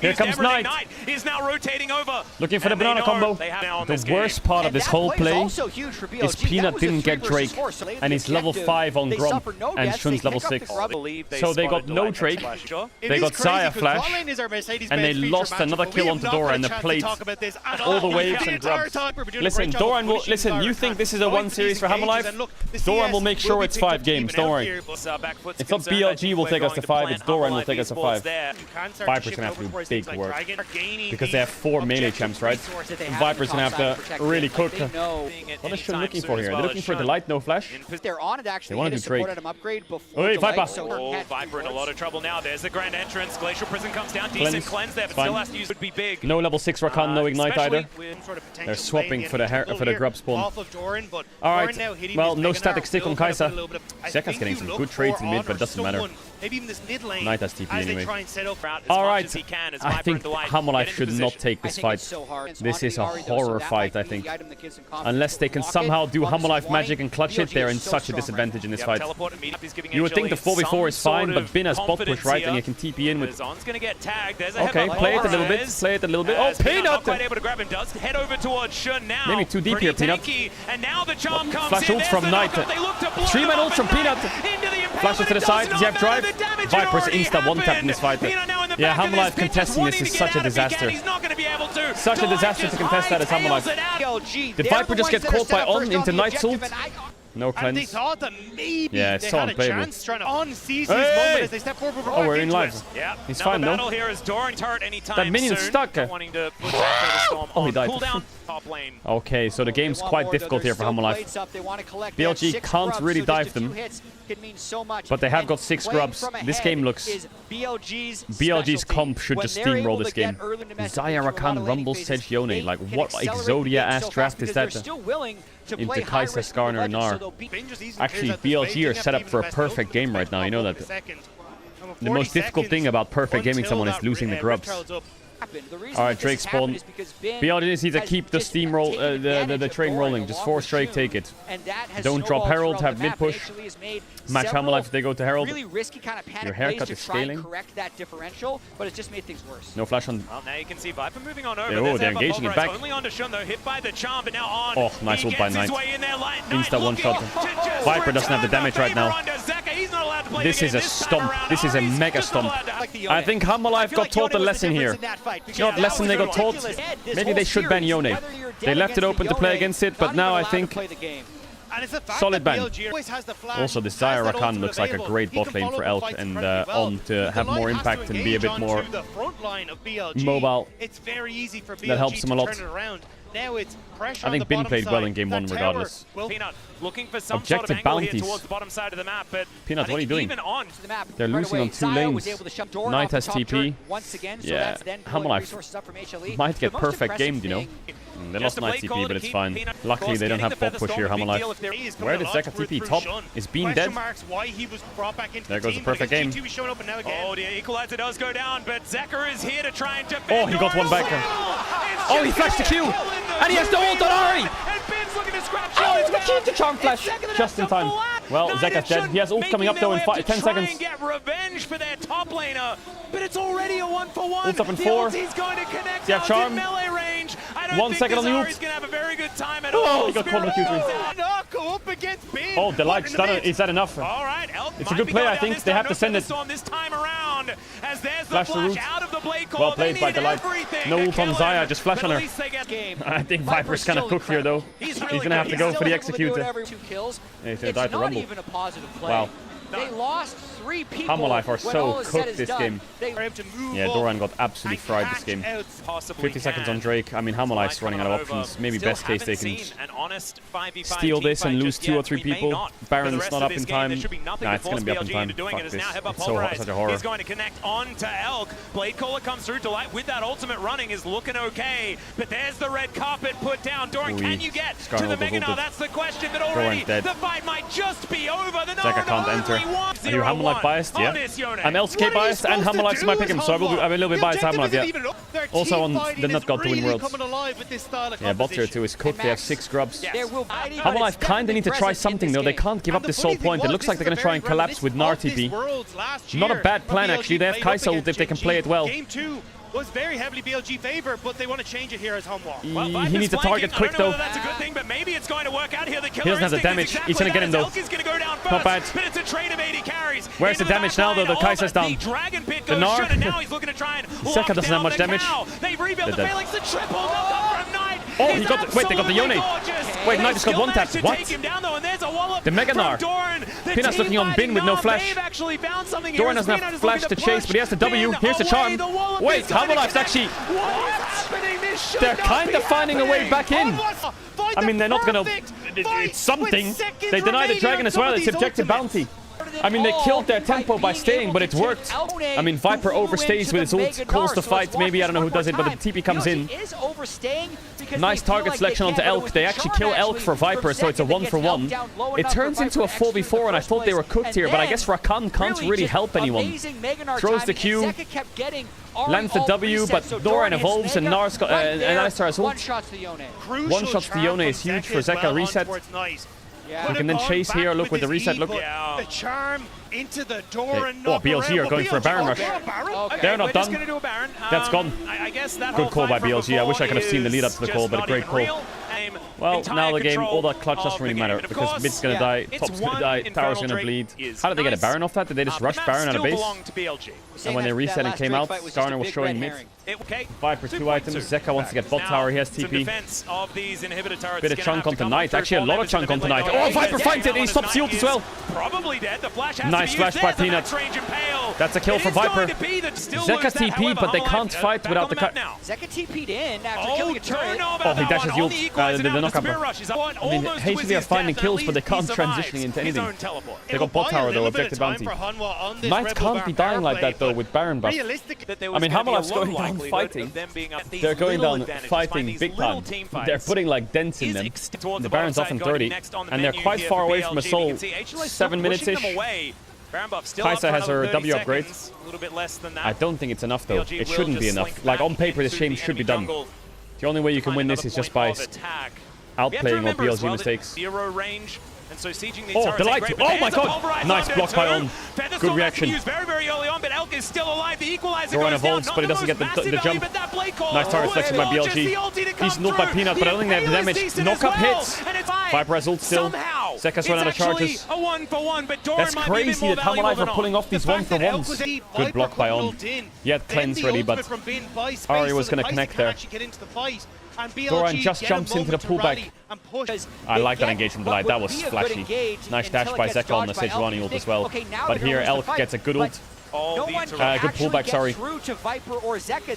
Here comes Knight. He's now rotating over. Looking for the banana combo. The worst part of this whole play is Peanut didn't get Drake, and he's level 5 on Grump, and Shun's level 6. So they got no Drake, they got Xayah flash, and they lost another kill onto Doran, and the plate, all the waves and grubs. Listen, Doran will... Listen, you think this is a 1 series for Hamalife? Doran will make sure it's 5 games, don't worry. It's not BLG will take us to 5, it's Doran will take us to 5. Viper's gonna have to do big work. Because they have 4 melee champs, right? Viper's gonna have to really cook. What is Shun looking for here? They're looking for the light, no flash? They want to do Drake. Wait, Viper! Oh, Viper in a lot of trouble now. There's the grand entrance. Glacial Prison comes down. Decent cleanse there, but still has to use would be big. No level 6 Rakan, no Ignite either. They're swapping for the grub spawn. Alright, well, no static stick on Kai'Sa. Zeka's getting some good trades in mid, but it doesn't matter. Maybe even this mid lane. Knight has TP anyway. All Alright, I think HaMoLife should not take this fight. This is a horror fight, I think. Unless they can somehow do HaMoLife magic and clutch it, they're in such a disadvantage in this fight. You would think the 4v4 is fine, but Bin has bot push, right? And you can TP in with... Okay, play it a little bit, play it a little bit. Oh, Peanut! Maybe too deep here, Peanut. Flash ult from Knight. 3-man ult from Peanut. Flash it to the side, does he have drive? Viper's insta one-tap in this fight. Yeah, HaMoLife contesting this is such a disaster. Such a disaster to contest that as HaMoLife. Did Viper just get caught by On into Knight's ult? No cleanse. Yeah, it's so unplayable. Hey! Oh, we're in live. He's fine, though. That minion's stuck. Oh, he died. Okay, so the game's quite difficult here for HaMoLife. BLG can't really dive them, but they have got 6 grubs. This game looks... BLG's comp should just steamroll this game. Xayah, Rakan, Rumble, Sedge, Yone. Like, what Exodia-ass draft is that? Into Kai'Sa, Skarner, and Gnar. Actually, BLG are set up for a perfect game right now, you know that. The most difficult thing about perfect gaming someone is losing the grubs. Alright, Drake spawn. BLG just needs to keep the steamroll, the train rolling. Just force Drake, take it. Don't drop Herald, have mid push. Match HaMoLife if they go to Herald. Your haircut is scaling. No flash on. Now you can see Viper moving on over. Oh, they're engaging it back. Oh, nice ult by Knight. Insta one shot. Viper doesn't have the damage right now. This is a stomp. This is a mega stomp. I think HaMoLife got taught a lesson here. You know what lesson they got taught? Maybe they should ban Yone. They left it open to play against it, but now I think... Solid ban. Also, this Xayah Rakan looks like a great bot lane for Elk and On to have more impact and be a bit more mobile. That helps him a lot. I think Bin played well in game 1 regardless. Objective bounties. Peanut, what are you doing? They're losing on 2 lanes. Knight has TP. Yeah, HaMoLife might get perfect gamed, you know. They lost Knight's TP, but it's fine. Luckily, they don't have bot push here, HaMoLife. Where did Zeka TP? Top? Is Bean dead? There goes the perfect game. Oh, the equalizer does go down, but Zeka is here to try and defend. Oh, he got one back. Oh, he flashed the Q! And he has the ult on Ari! Oh, the Q to charm flash! Just in time. Well, Zeka's dead. He has ult coming up though in 10 seconds. Get revenge for their top laner, but it's already a 1-for-1. Ult's up in 4. He's going to connect. You have charm. 1 second on the ult. Oh, he got caught on the Q3. Oh, the light stunner. Is that enough? It's a good play, I think. They have to send it. Flash the root. Well played by Delight. No ult on Xayah, just flash on her. I think Viper's kind of cooked here though. He's going to have to go for the executor. Yeah, he's going to die to Rumble. Wow. They lost 3 people. HaMoLife are so cooked this game. Yeah, Doran got absolutely fried this game. 50 seconds on Drake. I mean, HaMoLife's running out of options. Maybe best case they can steal this and lose 2 or 3 people. Baron's not up in time. Nah, it's going to be up in time. Fuck this. It's so such a horror. He's going to connect on to Elk. Blade Caller comes through. Delight with that ultimate running is looking okay. But there's the red carpet put down. Doran, can you get to the Mega now? That's the question. But already the fight might just be over. Zeka can't enter. Are you HaMoLife biased? Yeah. I'm LCK biased and HaMoLife, so I pick him, so I'm a little bit biased to HaMoLife, yeah. Also on the Nut God to win Worlds. Yeah, bot tier 2 is cooked. They have 6 grubs. HaMoLife kind of need to try something though. They can't give up this sole point. It looks like they're going to try and collapse with Gnar TP. Not a bad plan actually. They have Kai'Sa ult if they can play it well. Was very heavily BLG favor, but they want to change it here as HaMoLife. He needs to target quick though. That's a good thing, but maybe it's going to work out here. The killer he doesn't have the damage. He's going to get him though. Not bad. But it's a trade of 80 carries. Where's the damage now though? The Kai'Sa's down. The Gnar. Zeka doesn't have much damage. They're dead. Oh, he got the, wait, they got the Yone. Wait, Knight just got one tap. What? The Mega Gnar. Peanut's looking on Bin with no flash. Doran doesn't have flash to chase, but he has the W. Here's the charm. Wait, HaMoLife's actually... They're kind of finding a way back in. I mean, they're not going to... It's something. They deny the dragon as well. It's objective bounty. I mean, they killed their tempo by staying, but it worked. I mean, Viper overstays with his ult, calls the fight. Maybe, I don't know who does it, but the TP comes in. Nice target selection onto Elk. They actually kill Elk for Viper, so it's a 1-for-1. It turns into a 4v4, and I thought they were cooked here, but I guess Rakan can't really help anyone. Throws the Q, lands the W, but Doran evolves, and Alistar has ult. One shot to Yone is huge for Zeka reset. We can then chase here. Look with the reset. Look. The charm into the door and oh, BLG are going for a Baron rush. They're not done. That's gone. Good call by BLG. I wish I could have seen the lead up to the call, but a great call. Well, now the game, all that clutch doesn't really matter because mid's gonna die, top's gonna die, tower's gonna bleed. How did they get a Baron off that? Did they just rush Baron out of base? And when they reset and came out, Garner was showing mid. Viper 2 items. Zeka wants to get bot tower. He has TP. Bit of chunk onto Knight. Actually, a lot of chunk onto Knight. Oh, Viper finds it and he stops the ult as well. Nice flash by Peanut. That's a kill for Viper. Zeka TP'd, but they can't fight without the cut. Zeka TP'd in after killing a turret. Oh, he dashes ult. The knock-up. I mean, HV are finding kills, but they can't transitioning into anything. They got bot tower though, objective bounty. Knight can't be dying like that though with Baron buff. I mean, Hamalife's going down fighting. They're going down fighting big time. They're putting like dents in them. The Baron's off in 30, and they're quite far away from a soul. 7 minutes-ish. Kai'Sa has her W upgrade. I don't think it's enough though. It shouldn't be enough. Like on paper, this game should be done. The only way you can win this is just by outplaying or BLG mistakes. Oh, Delight! Oh my god! Nice block by On. Good reaction. Doran evolves, but he doesn't get the jump. Nice target selection by BLG. He's knocked by Peanut, but I don't think they have the damage. Knock-up hits! Viper has ult still. Zeka's run out of charges. That's crazy that Hamalife are pulling off these 1-for-1s. Good block by On. He had cleanse ready, but Ari was going to connect there. Doran just jumps into the pullback. I like that engage from Delight. That was flashy. Nice dash by Zeka on the Sejuani ult as well. But here Elk gets a good ult. Good pullback, sorry.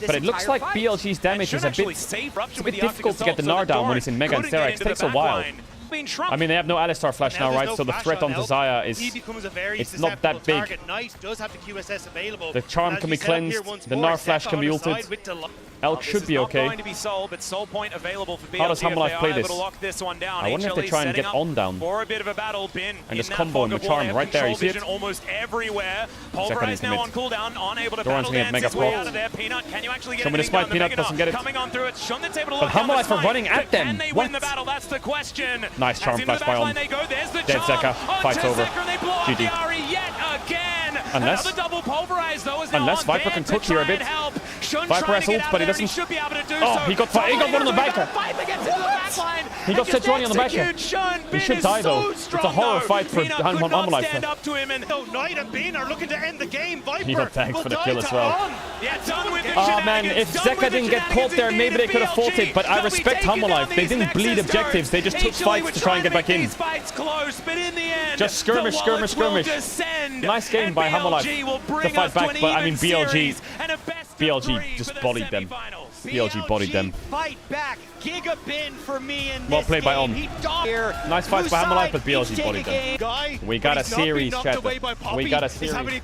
But it looks like BLG's damage is a bit difficult to get the Gnar down when he's in Mega and Sera. It takes a while. I mean, they have no Alistar flash now, right? So the threat onto Xayah is... It's not that big. The charm can be cleansed. The Gnar flash can be ulted. Elk should be okay. How does Hamalife play this? I wonder if they try and get On down. And just combo him with charm right there. You see it? Zeka needs to mid. Doran's gonna get Mega Proc. Show me the spike. Peanut doesn't get it. But Hamalife are running at them. What? Nice charm flash by On. Dead Zeka. Fight's over. GG. Unless Viper can cook here a bit. Viper has ult, but he doesn't... Oh, he got one on the backer. He got Sejuani on the backer. He should die though. It's a horror fight for Hamalife. He got tagged for the kill as well. Oh man, if Zeka didn't get caught there, maybe they could have fought it, but I respect Hamalife. They didn't bleed objectives, they just took fights to try and get back in. Just skirmish. Nice game by Hamalife to fight back, but I mean BLG just bodied them. BLG bodied them. Well played by On. Nice fight by Hamalife, but BLG bodied them. We got a series, chat. We got a series.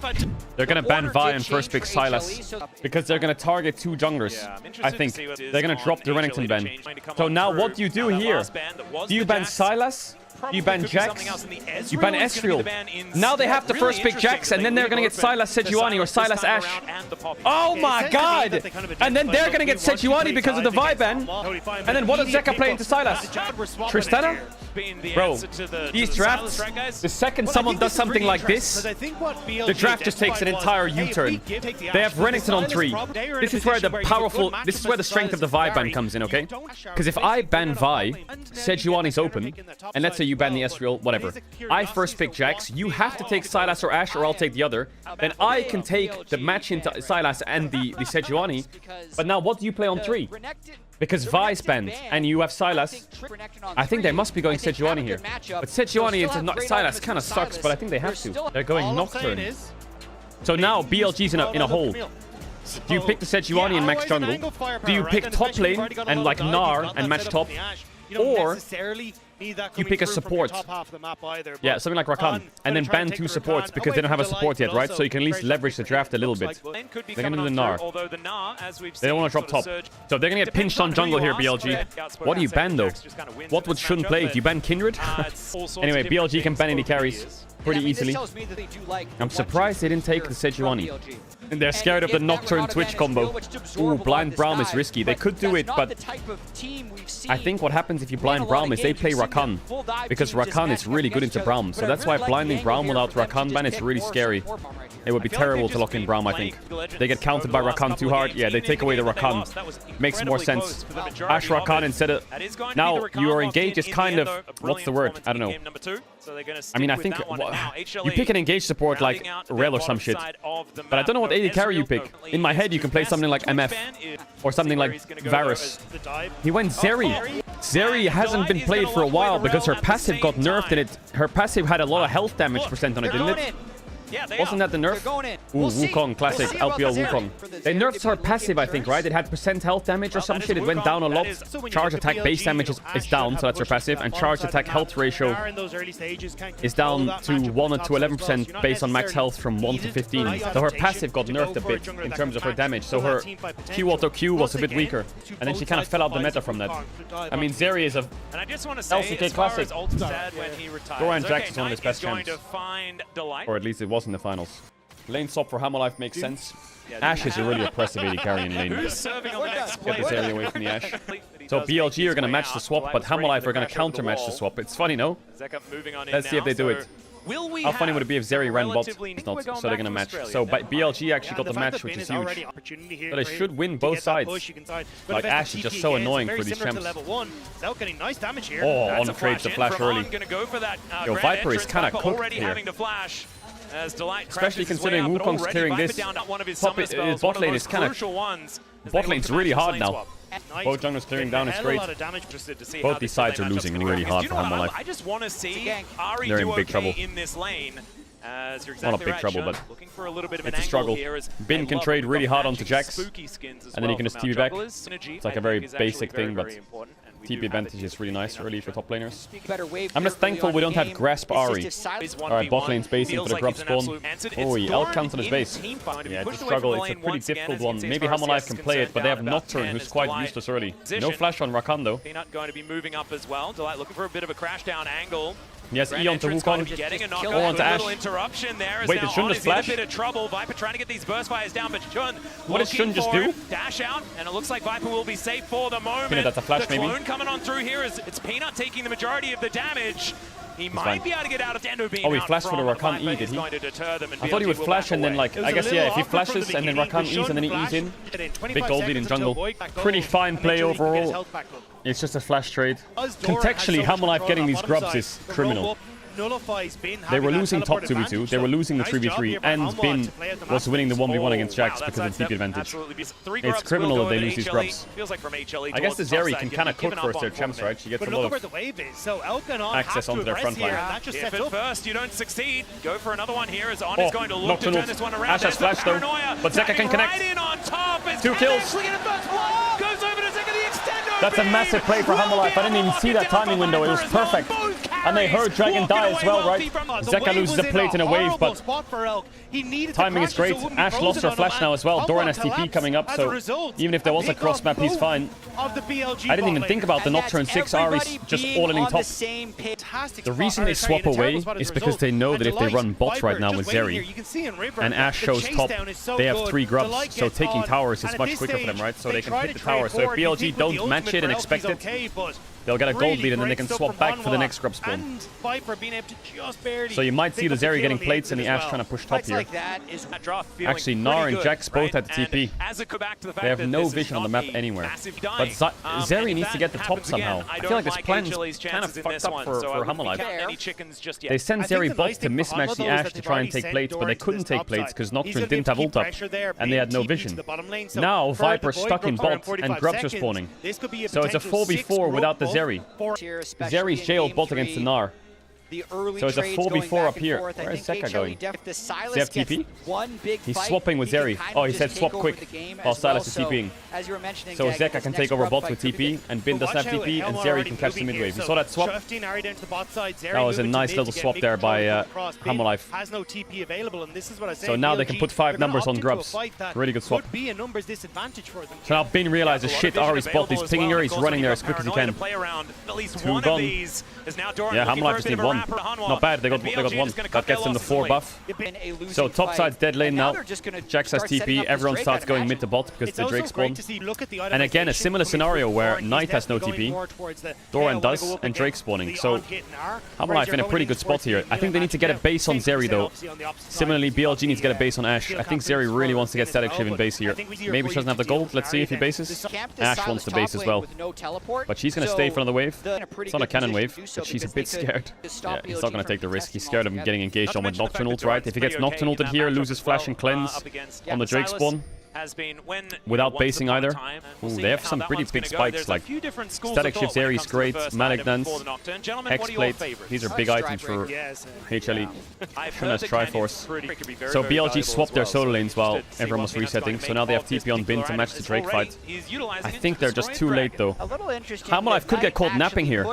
They're gonna ban Vi and first pick Sylas because they're gonna target 2 junglers. I think they're gonna drop the Renekton ban. So now what do you do here? Do you ban Sylas? You ban Jax, you ban Ezreal. Now they have to first pick Jax, and then they're gonna get Sylas Sejuani or Sylas Ashe. Oh my god! And then they're gonna get Sejuani because of the Vi ban. And then what does Zeka play into Sylas? Tristana? Bro, these drafts, the second someone does something like this, the draft just takes an entire U-turn. They have Renekton on 3. This is where the strength of the Vi ban comes in, okay? Because if I ban Vi, Sejuani's open, and let's say you ban the Ezreal, whatever. I first pick Jax, you have to take Sylas or Ashe, or I'll take the other. Then I can take the match into Sylas and the Sejuani. But now what do you play on 3? Because Vi's banned, and you have Sylas. I think they must be going Sejuani here. But Sejuani into Sylas kind of sucks, but I think they have to. They're going Nocturne. So now BLG's in a hole. Do you pick the Sejuani and max jungle? Do you pick top lane and like Gnar and match top? Or you pick a support. Yeah, something like Rakan. And then ban 2 supports because they don't have a support yet, right? So you can at least leverage the draft a little bit. They're going to do the Gnar. They don't want to drop top. So they're going to get pinched on jungle here, BLG. What do you ban, though? What would shouldn't play? Do you ban Kindred? Anyway, BLG can ban any carries pretty easily. I'm surprised they didn't take the Sejuani. And they're scared of the Nocturne Twitch combo. Ooh, blind Braum is risky. They could do it, but I think what happens if you blind Braum is they play Rakan. Because Rakan is really good into Braum. So that's why blinding Braum without Rakan ban is really scary. It would be terrible to lock in Braum, I think. They get countered by Rakan too hard. Yeah, they take away the Rakan. Makes more sense. Ash Rakan instead of... Now, your engage is kind of... What's the word? I don't know. I mean, I think... You pick an engage support like Rel or some shit. But I don't know what AD carry you pick. In my head, you can play something like MF. Or something like Varus. He went Zeri. Zeri hasn't been played for a while because her passive got nerfed and her passive had a lot of health damage percent on it, didn't it? Wasn't that the nerf? Ooh, Wukong, classic LPL Wukong. They nerfed her passive, I think, right? It had percent health damage or some shit. It went down a lot. Charge attack base damage is down, so that's her passive. And charge attack health ratio is down to 1 to 11% based on max health from 1 to 15. So her passive got nerfed a bit in terms of her damage. So her Q auto Q was a bit weaker. And then she kind of fell out the meta from that. I mean, Zeri is a LCK classic. Doran Jax is one of his best champs. Or at least it was in the finals. Lane swap for Hammerlife makes sense. Ashe is a really oppressive AD carry in lane. Get this area away from the Ashe. So BLG are going to match the swap, but Hammerlife are going to counter match the swap. It's funny, no? Let's see if they do it. How funny would it be if Zeri ran bot? It's not, so they're going to match. So BLG actually got the match, which is huge. But they should win both sides. Like, Ashe is just so annoying for these champs. Oh, on the trades the flash early. Yo, Viper is kind of cooked here. Especially considering Wukong's clearing this. Bot lane is kind of... Bot lane's really hard now. Both junglers clearing down is great. Both these sides are losing really hard for Hammerlife. I just want to see Ari they're in big trouble. In this lane. Not a big trouble, but it's a struggle. Bin can trade really hard onto Jax, and then he can just TP back. It's like a very basic thing, but TP advantage is really nice early for top laners. I'm just thankful we don't have Grasp Ari. Alright, bot lane space into the grub spawn. Oh, he outcounts on his base. Yeah, it's a struggle. It's a pretty difficult one. Maybe Hammerlife can play it, but they have Nocturne, who's quite useless early. No flash on Rakan, though. Peanut going to be moving up as well. Delight looking for a bit of a crash down angle. Yes, E onto Wukong. Oh, onto Ashe. Wait, did Xun just flash? A bit of trouble. Viper trying to get these burst fires down, but Xun, what did Xun just do? Dash out, and it looks like Viper will be safe for the moment. Peanut, that's a flash, maybe. The clone coming on through here is it's Peanut taking the majority of the damage. He might be able to get out of Dendo beam. Oh, he flashed for the Rakan E, did he? I thought he would flash and then, like, I guess, yeah, if he flashes and then Rakan E's and then he E's in. Big gold lead in jungle. Pretty fine play overall. It's just a flash trade. Contextually, Hammerlife getting these grubs is criminal. They were losing top 2v2, they were losing the 3v3, and Bin was winning the 1v1 against Jax because of the TP advantage. It's criminal that they lose these grubs. I guess the Zeri can kind of cook first their champs, right? She gets a lot of access onto their front line. If at first you don't succeed, go for another one here as On is going to look to turn this one around. Ashe has flash though, but Zeka can connect. 2 kills. That's a massive play for Hammerlife. I didn't even see that timing window, it was perfect. And they heard Dragon die as well, right? Zeka loses a plate in a wave, but timing is great. Ashe lost her flash now as well. Doran has TP coming up, so even if there was a cross map, he's fine. I didn't even think about the Nocturne 6 Ari's just all in top. The reason they swap away is because they know that if they run bot right now with Zeri, and Ashe shows top, they have 3 grubs, so taking towers is much quicker for them, right? So they can hit the tower. So if BLG don't match it and expect it, they'll get a gold lead and then they can swap back for the next grub spawn. So you might see the Zeri getting plates and the Ashe trying to push top here. Actually, Gnar and Jax both had the TP. They have no vision on the map anywhere. But Zeri needs to get the top somehow. I feel like this plan's kind of fucked up for Hammerlife. They sent Zeri bot to mismatch the Ashe to try and take plates, but they couldn't take plates because Nocturne didn't have ult up and they had no vision. Now Viper's stuck in bot and grubs are spawning. So it's a 4v4 without the Zeri. Zeri's jailed bot against the Gnar. the early So it's a trades 4v4 going up back here. and forth. Where is I think Zeka going? If the Silas Does he have gets TP? one big He's fight, swapping with he can Zeri. kind Oh, of he said just swap take over quick the game while as Silas well. is TPing. So, as you were mentioning, So Zach, Zeka this can next take over rough bots fight with could be TP, and Bin doesn't have TP, and Zeri can catch the mid-wave. You saw that swap? That was a nice little swap there by Hammerlife. Has no TP available, and this is what I say. So now they can put 5 numbers on Grubs. Really good swap. Could be a numbers disadvantage for them. So now Bin realizes, shit, Ari's bot. He's pinging her. He's running there as quick as he can. Two gone. Yeah, Hammerlife just need 1. Not bad. They got 1. That gets them the 4 buff. So top side's dead lane now. Jax has TP. Everyone starts going mid to bot because the Drake spawn. And again, a similar scenario where Knight has no TP, Doran does, and Drake spawning. So Hammerlife in a pretty good spot here. I think they need to get a base on Zeri though. Similarly, BLG needs to get a base on Ashe. I think Zeri really wants to get Static Shiv in base here. Maybe she doesn't have the gold. Let's see if he bases. Ashe wants the base as well. But she's going to stay for the wave. It's not a cannon wave, but she's a bit scared. Yeah, he's not going to take the risk. He's scared of him getting engaged on with Nocturne ult, right? If he gets Nocturne ulted here, loses flash and cleanse on the Drake spawn. Without basing either. Ooh, they have some pretty big spikes, like Static Shift Ares, great, Malignance, X-Plate. These are big items for HLE. Shunna's Triforce. So BLG swapped their solo lanes while everyone was resetting, so now they have TP on Bin to match the Drake fight. I think they're just too late though. Hammerlife could get caught napping here.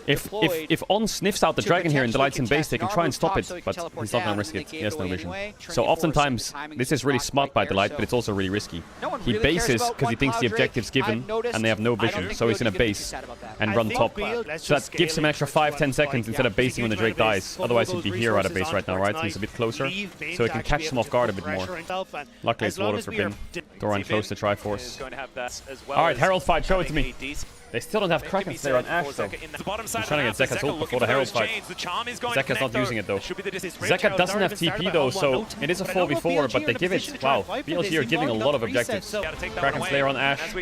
If On sniffs out the dragon here and delights in base, they can try and stop it, but he's not gonna risk it. He has no vision. So oftentimes, this is really smart by Delight, but it's also really risky. He bases because he thinks the objective's given and they have no vision, so he's gonna base and run top. So that gives him an extra 5-10 seconds instead of basing when the Drake dies. Otherwise he'd be here out of base right now, right? He's a bit closer, so he can catch them off guard a bit more. Luckily it's water for Bin. Doran close to Triforce. Alright, Herald fight, show it to me. They still don't have Kraken Slayer on Ashe though. I'm trying to get Zeka's ult before the Herald fight. Zeka's not using it though. Zeka doesn't have TP though, so it is a 4v4, but they give it. Wow, BLG are giving a lot of objectives. Kraken Slayer on Ashe.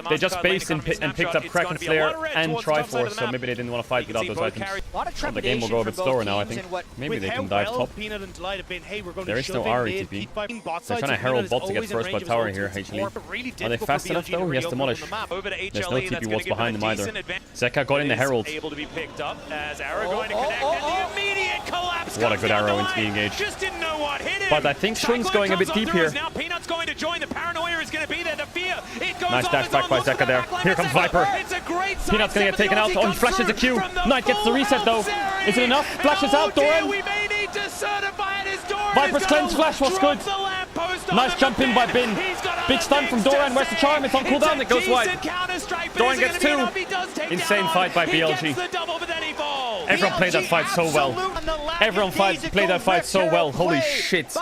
They just based and picked up Kraken Slayer and Triforce, so maybe they didn't want to fight without those items. Well, the game will go a bit slower now, I think. Maybe they can dive top. There is no Ari TP. They're trying to Herald bot to get first blood tower here, HLE. Are they fast enough though? He has Demolish. There's no TP wards behind him either. Zeka got in the Herald. What a good arrow into the engage. But I think Shun's going a bit deep here. Nice dash back by Zeka there. Here comes Viper. Peanut's gonna get taken out. On flashes the Q. Knight gets the reset though. Is it enough? Flashes out, Doran. Viper's cleanse flash was good. Nice jump in by Bin. Big stun from Doran. Where's the charm? It's on cooldown. It goes wide. Doran gets 2. Insane fight by BLG. Everyone played that fight so well. Everyone played that fight so well. Holy shit.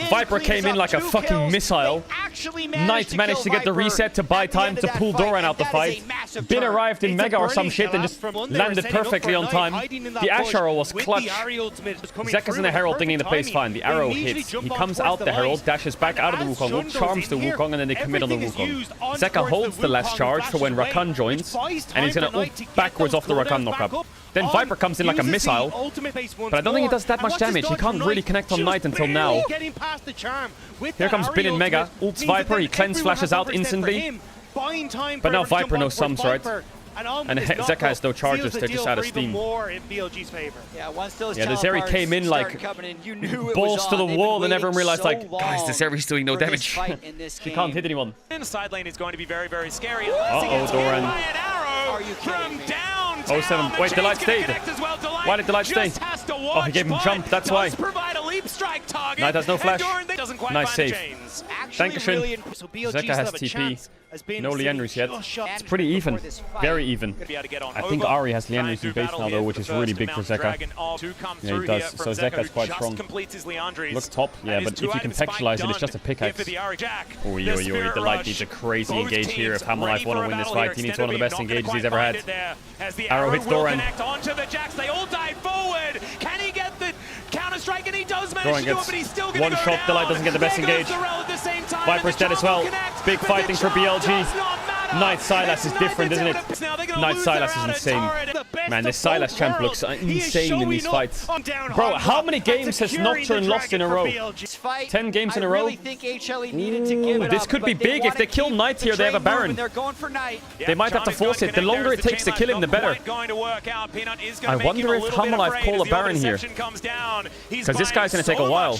Viper came in like a fucking missile. Knight managed to get the reset to buy time to pull Doran out the fight. Bin arrived in Mega or some shit and just landed perfectly on time. The Ashe arrow was clutch. Zeka's in the Herald thinking the play's fine. The arrow hits. He comes out the Herald, dashes back out of the Wukong ult, charms the Wukong, and then they commit on the Wukong. Zeka holds the last charge for when Rakan joins, and he's gonna ult backwards off the Rakan knockup. Then Viper comes in like a missile, but I don't think he does that much damage. He can't really connect on Knight until now. Here comes Bin in Mega, ults Viper, he cleanse flashes out instantly. But now Viper knows sums, right? And Zeka has no charges, they're just out of steam. Yeah, the Zeri came in like balls to the wall and everyone realized like, guys, the Zeri's doing no damage. He can't hit anyone. Side lane is going to be very, very scary. Uh-oh, Doran. Are you kidding me? 07. Wait, Delight stayed. Why did Delight stay? Oh, he gave him jump, that's why. Knight has no flash. Nice save. Dankeschön. Zeka has TP. No Liandry's yet. It's pretty even. Very even. I think Ari has Liandry's in base now though, which is really big for Zeka. Yeah, he does. So Zeka's quite strong. Looks top. Yeah, but if you contextualize it, it's just a pickaxe. Oi, oi, oi. Delight needs a crazy engage here. If Hammerlife want to win this fight, he needs one of the best engages he's ever had. Arrow hits Doran. Doran gets one shot. Delight doesn't get the best engage. Viper's dead as well. Big fighting for BLG. Knight Silas is different, isn't it? Knight Silas is insane. Man, this Silas champ looks insane in these fights. Bro, how many games has Nocturne lost in a row? 10 games in a row? Ooh, this could be big. If they kill Knight here, they have a Baron. They might have to force it. The longer it takes to kill him, the better. I wonder if Hamalife call a Baron here. Because this guy's going to take a while.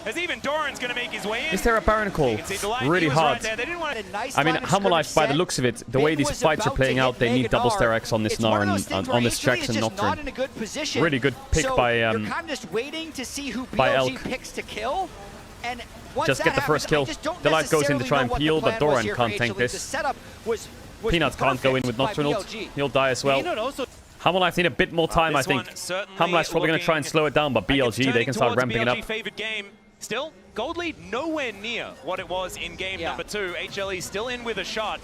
Is there a Baron call? Really hard. I mean, Hamalife, by the looks of it, the way these fights are playing out, they need double Stair X on this Gnar and on this Jackson Nocturne. Really good pick by Elk. Just get the first kill. Delight goes in to try and peel, but Doran can't tank this. Peanut can't go in with Nocturne ult. He'll die as well. Hamalife need a bit more time, I think. Hamalife's probably going to try and slow it down, but BLG, they can start ramping it up. Still, gold lead nowhere near what it was in game number 2. HLE still in with a shot.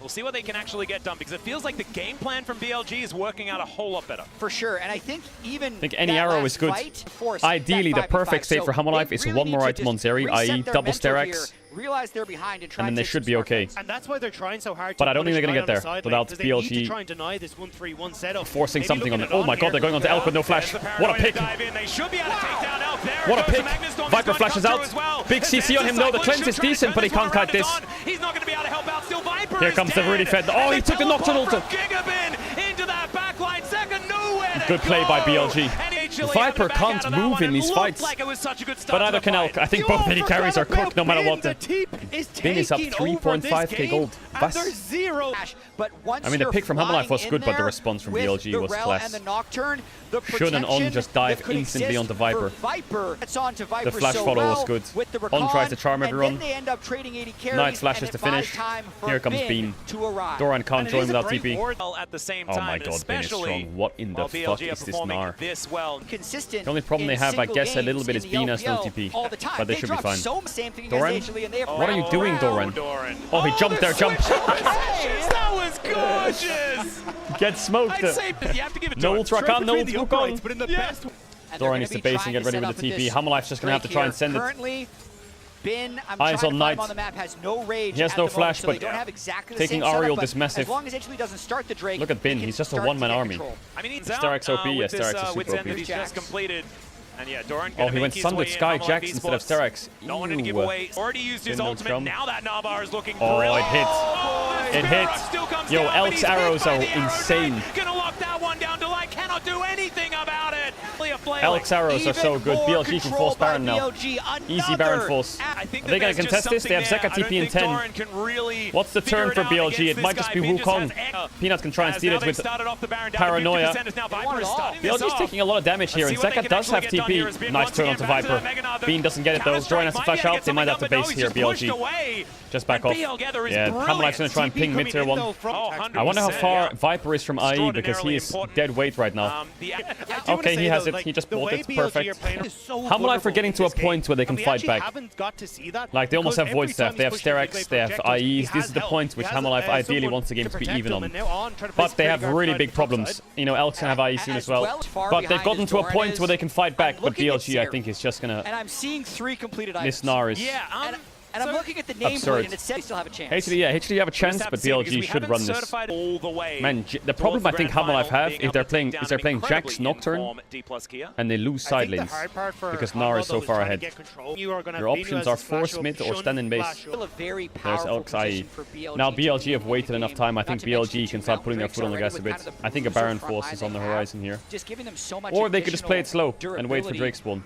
We'll see what they can actually get done, because it feels like the game plan from BLG is working out a whole lot better. For sure, and I think even any arrow is good. Ideally, the perfect state for Hamalife is one more item on Zeri, i.e. double Stair X. Realize they're behind and then they should be okay. And that's why they're trying so hard. But I don't think they're going to get there without BLG forcing something on it. Oh my god, they're going on to Elk with no flash. What a pick. What a pick. Viper flashes out. Big CC on him though. The cleanse is decent, but he can't kite this. Here comes the really fed. Oh, he took the Nocturne ult. Good play by BLG. Viper can't move in these fights, but neither can Elk. I think both AD carries are cooked no matter what. Bin is up 3.5k gold. I mean, the pick from Hamalife was good, but the response from BLG was class. Shun and On just dive instantly onto Viper. The flash follow was good. On tries to charm everyone. Knight flashes to finish. Here comes Bean. Doran can't join without TP. Oh my god, Bin is strong. What in the fuck is this Gnar? The only problem they have, I guess, a little bit is Bean has no TP. But they should be fine. Doran? What are you doing, Doran? Oh, he jumped there, jump. That was gorgeous! Get smoked. No Ultra Khan, no Ultra Khan. Doran needs to base and get ready with the TP. Hamalife's just going to have to try and send it. Eyes on Knight. He has no flash, but taking Ariel is massive. Look at Bin, he's just a one-man army. Stair X OP, yes, Stair X is super OP. And yeah, Doran he went Sundered Sky Jax instead of Stair X. Not wanting to give away. Already used his ultimate. Now that Navar is looking brilliant. It hit. Yo, Elk's arrows are insane. Gonna lock that one down. Delight cannot do anything about it. Elk's arrows are so good. BLG can force Baron now. Easy Baron force. Are they gonna contest this? They have Zeka TP in 10. What's the turn for BLG? It might just be Wukong. Peanut can try and steal it with Paranoia. BLG's taking a lot of damage here, and Zeka does have TP. Nice turn onto Viper. Bean doesn't get it though. Doran has to flash out. They might have to base here, BLG. Just back off. Yeah, Hamalife's going to try and ping mid-tier 1. I wonder how far Viper is from IE, because he is dead weight right now. Okay, he has it. He just bought it. Perfect. Hamalife are getting to a point where they can fight back. Like, they almost have Void Staff. They have Stair X. They have IEs. This is the point which Hamalife ideally wants the game to be even on. But they have really big problems. You know, Elk's going to have IE soon as well. But they've gotten to a point where they can fight back. But BLG, I think, is just going to... And I'm seeing 3 completed items. This Gnar is... And I'm looking at the nameplate and it says they still have a chance. HDD have a chance, but BLG should run this. Man, the problem I think Hamalife have is they're playing Jax Nocturne and they lose side lanes because Gnar is so far ahead. Your options are force mid or stand in base. There's Elk's IE. Now BLG have waited enough time. I think BLG can start putting their foot on the gas a bit. I think a Baron force is on the horizon here. Or they could just play it slow and wait for Drake spawn.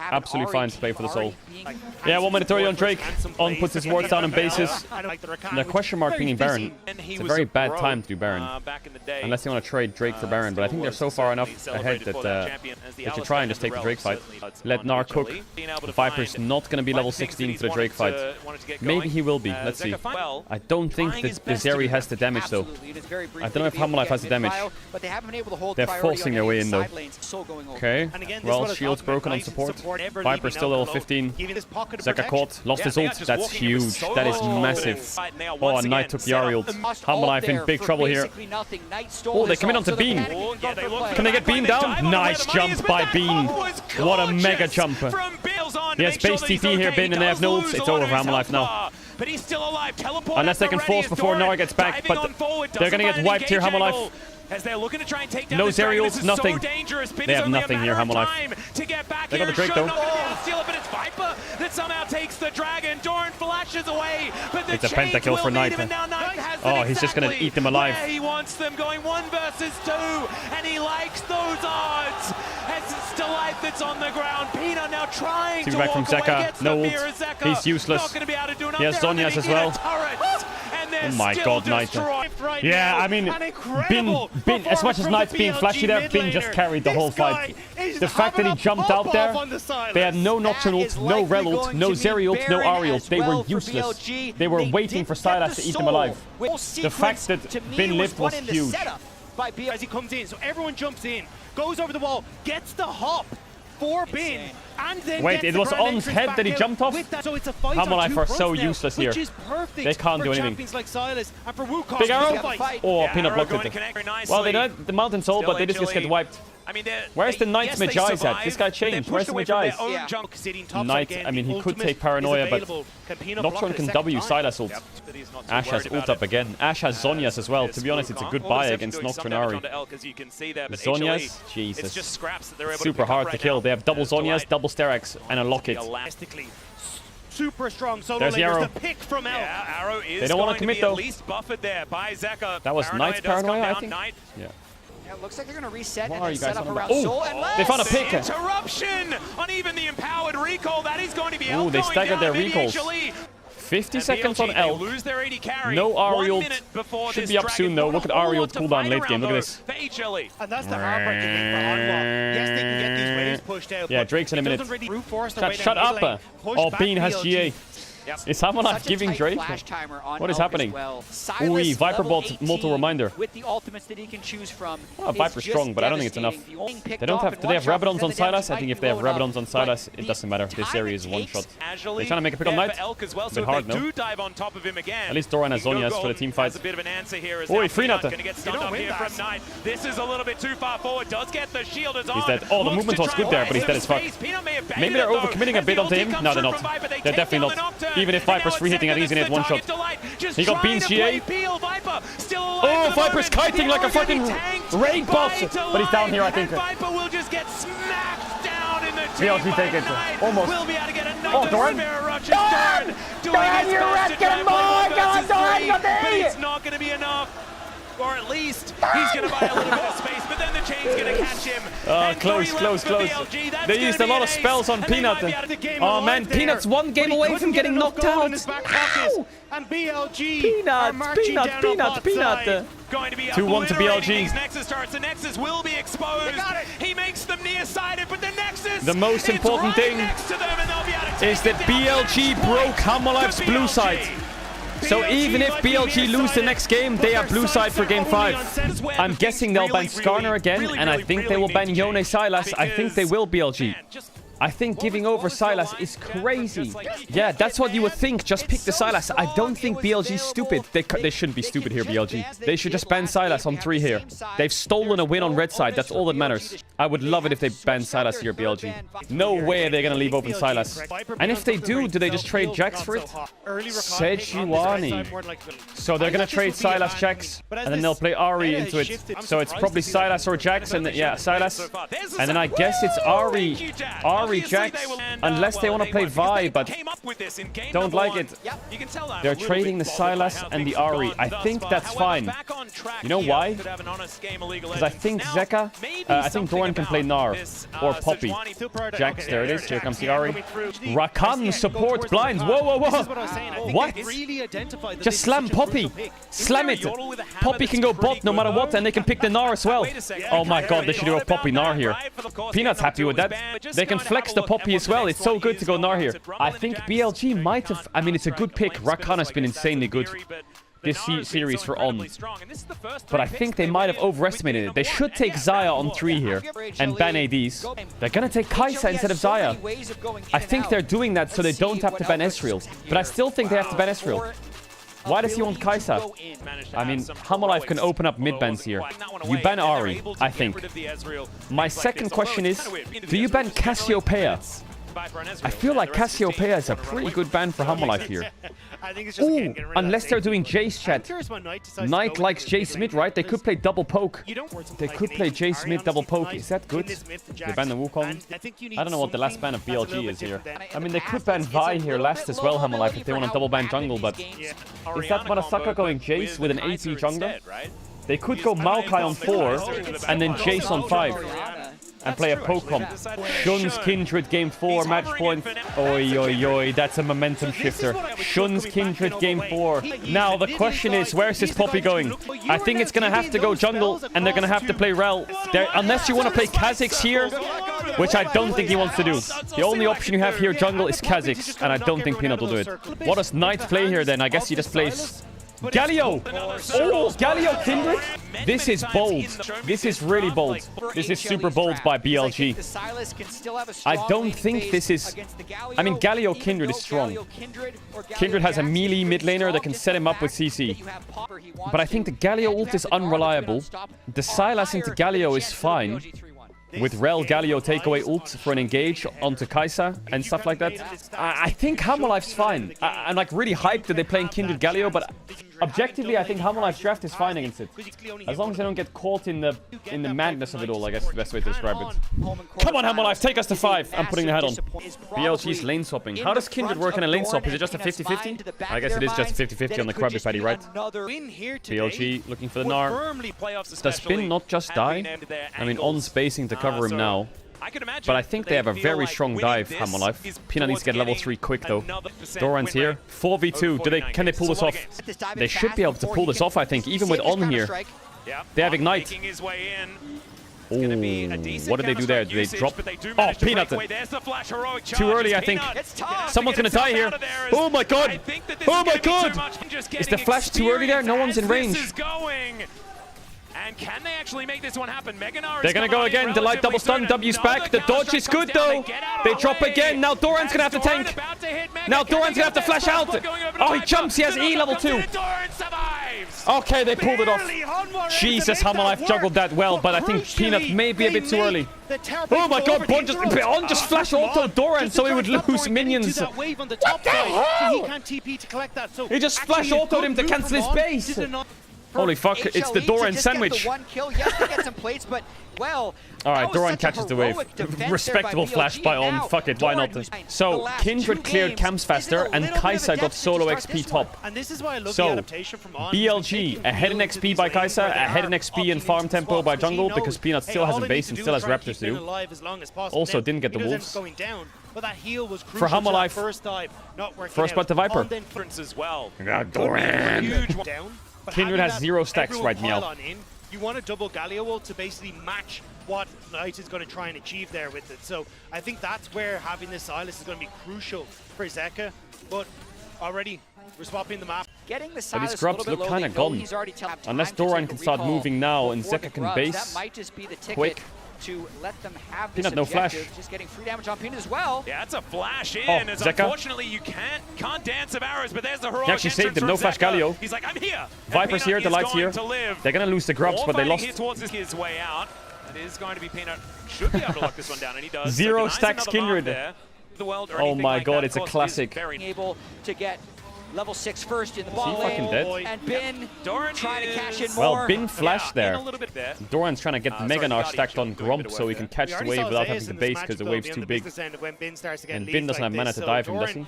Absolutely fine to play for the soul. Yeah, 1 minute 30 on Drake. On puts his wards down in bases. The question mark pinging Baron. It's a very bad time to do Baron. Unless they want to trade Drake for Baron. But I think they're so far enough ahead that they should try and just take the Drake fight. Let Gnar cook. Viper's not going to be level 16 for the Drake fight. Maybe he will be. Let's see. I don't think that the Zeri has the damage though. I don't know if Hamalife has the damage. They're forcing their way in though. Okay. Well, shield's broken on support. Viper's still level 15. Zeka caught. Lost his ult. That's huge. That is massive. Oh, and Knight took the Ariel. Hamalife in big trouble here. Oh, they come in onto Bean. Can they get Bean down? Nice jump by Bean. What a mega jump. He has base TP here, Bin, and they have no ults. It's over for Hamalife now. but he's still alive. Teleport unless they can force before Nora gets back, but they're going to get wiped here, HaMoLife. As they're looking to try and take down no Zerials, nothing. So they have nothing here, HaMoLife. To get back they got the Drake though. Steal it, but it's Viper that somehow takes the dragon. Doran flashes away, but the it's a pentakill for Knight. Oh, he's just going to eat them alive. He wants them going 1 versus 2, and he likes those odds. As it's Delight that's on the ground. Peanut now trying to walk from Zeka. No ult. He's useless. He has Zhonya's as well. Oh my god, Knight. Yeah, I mean, Bin, as much as Knight's being flashy there, Bin just carried the whole fight. The fact that he jumped out there, they had no Nocturne ult, no Rel ult, no Zeri ult, no Ahri ult. They were useless. They were waiting for Sylas to eat them alive. The fact that Bin lived was huge. As he comes in, so everyone jumps in, goes over the wall, gets the hop for Bin, and then wait, it was On's head that he jumped off? So it's a fight HaMoLife are so useless here. They can't do anything. Like Sylas and for Wukong. Big arrow? Oh, Peanut blocked it. Well, they don't the Mountain Soul, but they just get wiped. I mean, where's the Knight's Magi's at? This guy changed. Where's the Magi's? Knight, I mean, he could take Paranoia, but Nocturne can W Sylas ult. Ash has ult up again. Ash has Zhonya's as well. To be honest, it's a good buy against Nocturne Ahri. Zhonya's? Jesus. Super hard to kill. They have double Zhonya's, double Sterak's, and a Locket. Super strong solo there's the arrow. The pick from Elk. Yeah, arrow is they don't want to commit though. At least buffered there by Zeka. That was Knight's Paranoia, I think. Yeah. It looks like they're going to reset what and are then you guys set up on around about? Soul and They found a pick. Interruption on even the empowered recall. That is going to be Elk. Ooh, they staggered their recalls. 50 seconds on Elk. No Ahri ult. Should be up soon though. Look at Ahri ult cooldown late game. Look at this. And that's the heartbreaking thing for Hanwha. Yes, they can get these waves pushed out. Yeah, Drake's in a minute. Shut up. Oh, Bean has GA. Yep. Is HaMoLife giving Drake? What is happening? Ooh, Viper Bolt multiple reminder. With the ultimates that he can choose from. Oh, Viper's strong, but I don't think it's enough. They don't have. Do they have Rabadons on Sylas? I think if they have Rabadons on Sylas, it doesn't matter. This area is one shot. They're trying to make a pick on Knight. A bit hard, no? At least Doran has Zhonya's for the team fight. Oh, free Nut. This is a little bit too far forward. Does get the shield as he's dead. Oh, the movement was good there, but he's dead as fuck. Maybe they're overcommitting a bit onto him. No, they're not. They're definitely not. Even if Viper's free hitting, I think he's gonna hit one shot. He got Bean's GA. Oh, Viper's kiting like a fucking raid boss. But he's down here, I think. Viper will just get smacked down in the BLG take it. Almost. We'll be able to get another Doran! Doran! You're at him! Oh, God, Doran! But it's not gonna be enough. Or at least he's going to buy a little bit of space, but then the chain's going to catch him. Close. They used a lot of spells on Peanut. Oh man, Peanut's one game away from getting knocked out. And BLG. Peanut. Going to be 2-1 to BLG. Nexus starts. The Nexus will be exposed. He makes them nearsighted, but the Nexus. The most important thing is that BLG broke HaMoLife's blue side. So even if BLG lose the next game, they are blue side for game 5. I'm guessing they'll ban Skarner again, and I think they will ban Yone Sylas. I think they will BLG. I think giving over Sylas is crazy. Yeah, that's what you would think. Just pick the Sylas. I don't think BLG's stupid. They shouldn't be stupid here, BLG. They should just ban Sylas on 3 here. They've stolen a win on red side. That's all that matters. I would love it if they ban Sylas here, BLG. No way they're going to leave open Sylas. And if they do they just trade Jax for it? Sejuani. So they're going to trade Sylas Jax, and then they'll play Ahri into it. So it's probably Sylas or Jax, and yeah, Sylas. And then I guess it's Ahri Jax, unless they want to play Vi, but don't like it. They're trading the Sylas and the Ahri. I think that's fine. You know why? Because I think Zeka, I think Doran can play Gnar or Poppy. Jax, there it is. Here comes the Ahri. Rakan support blinds. Whoa. What? Just slam Poppy. Slam it. Poppy can go bot no matter what, and they can pick the Gnar as well. Oh my god, they should do a Poppy Gnar here. Peanut's happy with that. They can flex the Poppy as well. It's so good to go Gnar here. I think BLG might have... I mean, it's a good pick. Rakan has been insanely good this series for On. But I think they might have overestimated it. They should take Xayah on 3 here and ban ADs. They're going to take Kai'Sa instead of Xayah. I think they're doing that so they don't have to ban Ezreal. But I still think they have to ban Ezreal. Why does he want Kai'Sa? I mean, HaMoLife can open up mid-bans here. You ban Ahri, I think. My second question is, do you ban Cassiopeia? I feel like Cassiopeia is a pretty good ban for HaMoLife here. I think it's just again, getting rid of unless that they're safety. doing Jace, chat. I'm curious what Knight decides to Knight go likes into Jace mid mid, lane. right? They could play double poke. You don't They could play Jace mid double poke. Is that good? They ban the Wukong. I don't know what the last ban of BLG is here. I mean, they could ban Vi here last as well, Hammerlife, if they want to double ban jungle, but is that Murasaka going Jace with an AP jungler? They could go Maokai on 4 and then Jace on 5 and play a poke comp. Shun's Kindred game 4 match point. Oi, oi, oi, that's a momentum shifter. Shun's Kindred game 4. Now the question is, where's this Poppy going? I think it's gonna have to go jungle, and they're gonna have to play Rel. Unless you want to play Kha'Zix here, which I don't think he wants to do. The only option you have here jungle is Kha'Zix, and I don't think Peanut will do it. What does Knight play here then? I guess he just plays Galio! Oh, Galio Kindred? This is bold. This is really bold. This is super bold by BLG. I don't think this is... I mean, Galio Kindred is strong. Kindred has a melee mid laner that can set him up with CC. But I think the Galio ult is unreliable. The Sylas into Galio is fine. With Rel, Galio takeaway ult for an engage onto Kai'Sa and stuff like that. I think Hammerlife's fine. I'm like really hyped that they're playing Kindred Galio, but objectively, I think Hammerlife's draft is fine against it. As long as they don't get caught in the madness of it all, I guess is the best way to describe it. Come on, Hammerlife, take us to 5. I'm putting the hat on. BLG's lane swapping. How does Kindred work in a lane swap? Is it just a 50-50? I guess it is just a 50-50 on the Krabby Patty, right? BLG looking for the Gnar. Does Spin not just die? I mean, on spacing to cover him now. But I think they have a very strong dive, Hammerlife. Peanut needs to get level 3 quick, though. Doran's here. 4v2. Can they pull this off? They should be able to pull this off, I think, even with On here. They have Ignite. Oh, what did they do there? Did they drop? Oh, Peanut. Too early, I think. Someone's going to die here. Oh, my God. Oh, my God. Is the flash too early there? No one's in range. And can they actually make this one happen? They're going to go again. Delight double stun. W's back. The dodge is good, though. They drop again. Now Doran's going to have to tank. Now Doran's going to have to flash out. Oh, he jumps. He has E level 2. Okay, they pulled it off. Jesus, Hammerlife juggled that well, but I think Peanut may be a bit too early. Oh my God, On just flash auto Doran so he would lose minions. What the hell? He just flash autoed him to cancel his base. Holy fuck, it's the Doran sandwich. Alright, Doran catches the wave. Respectable flash by On. Fuck it, why not? So, Kindred cleared camps faster, and Kai'Sa got solo XP top. So, BLG, ahead in XP by Kai'Sa, ahead in XP in farm tempo by jungle, because Peanut still has a base and still has Raptors to do. Also, didn't get the wolves. For Hammerlife, first blood to Viper. Doran! Kindred has 0 stacks right now. You want a double Galio ult to basically match what Knight is going to try and achieve there with it. So I think that's where having this Sylas is going to be crucial for Zeka. But already, we're swapping the map. But these grubs look kind of gone. Unless Doran can start moving now and Zeka can base quick. To let them have Peanut, no flash. Just getting free damage on Peanut as well. Yeah, that's a flash in. Oh, Zeka. Unfortunately, you can't dance of arrows, but there's the heroic. He actually saved him. No flash Galio. He's like, I'm here. Viper's here. The light's here. They're gonna lose the grubs, but they lost. Towards his way out. It is going to be Peanut. Should be able to lock this one down, and he does. 0 stacks Kindred. Oh my God, it's a classic. Able to get level 6 first in the ball lane. Dead? And Bin trying to cash in more. more. Well, Bin flashed there. Doran's trying to get the Mega Gnar stacked on Grump so he can catch the wave without having to base because the wave's too big. And Bin doesn't have mana to dive him, does he?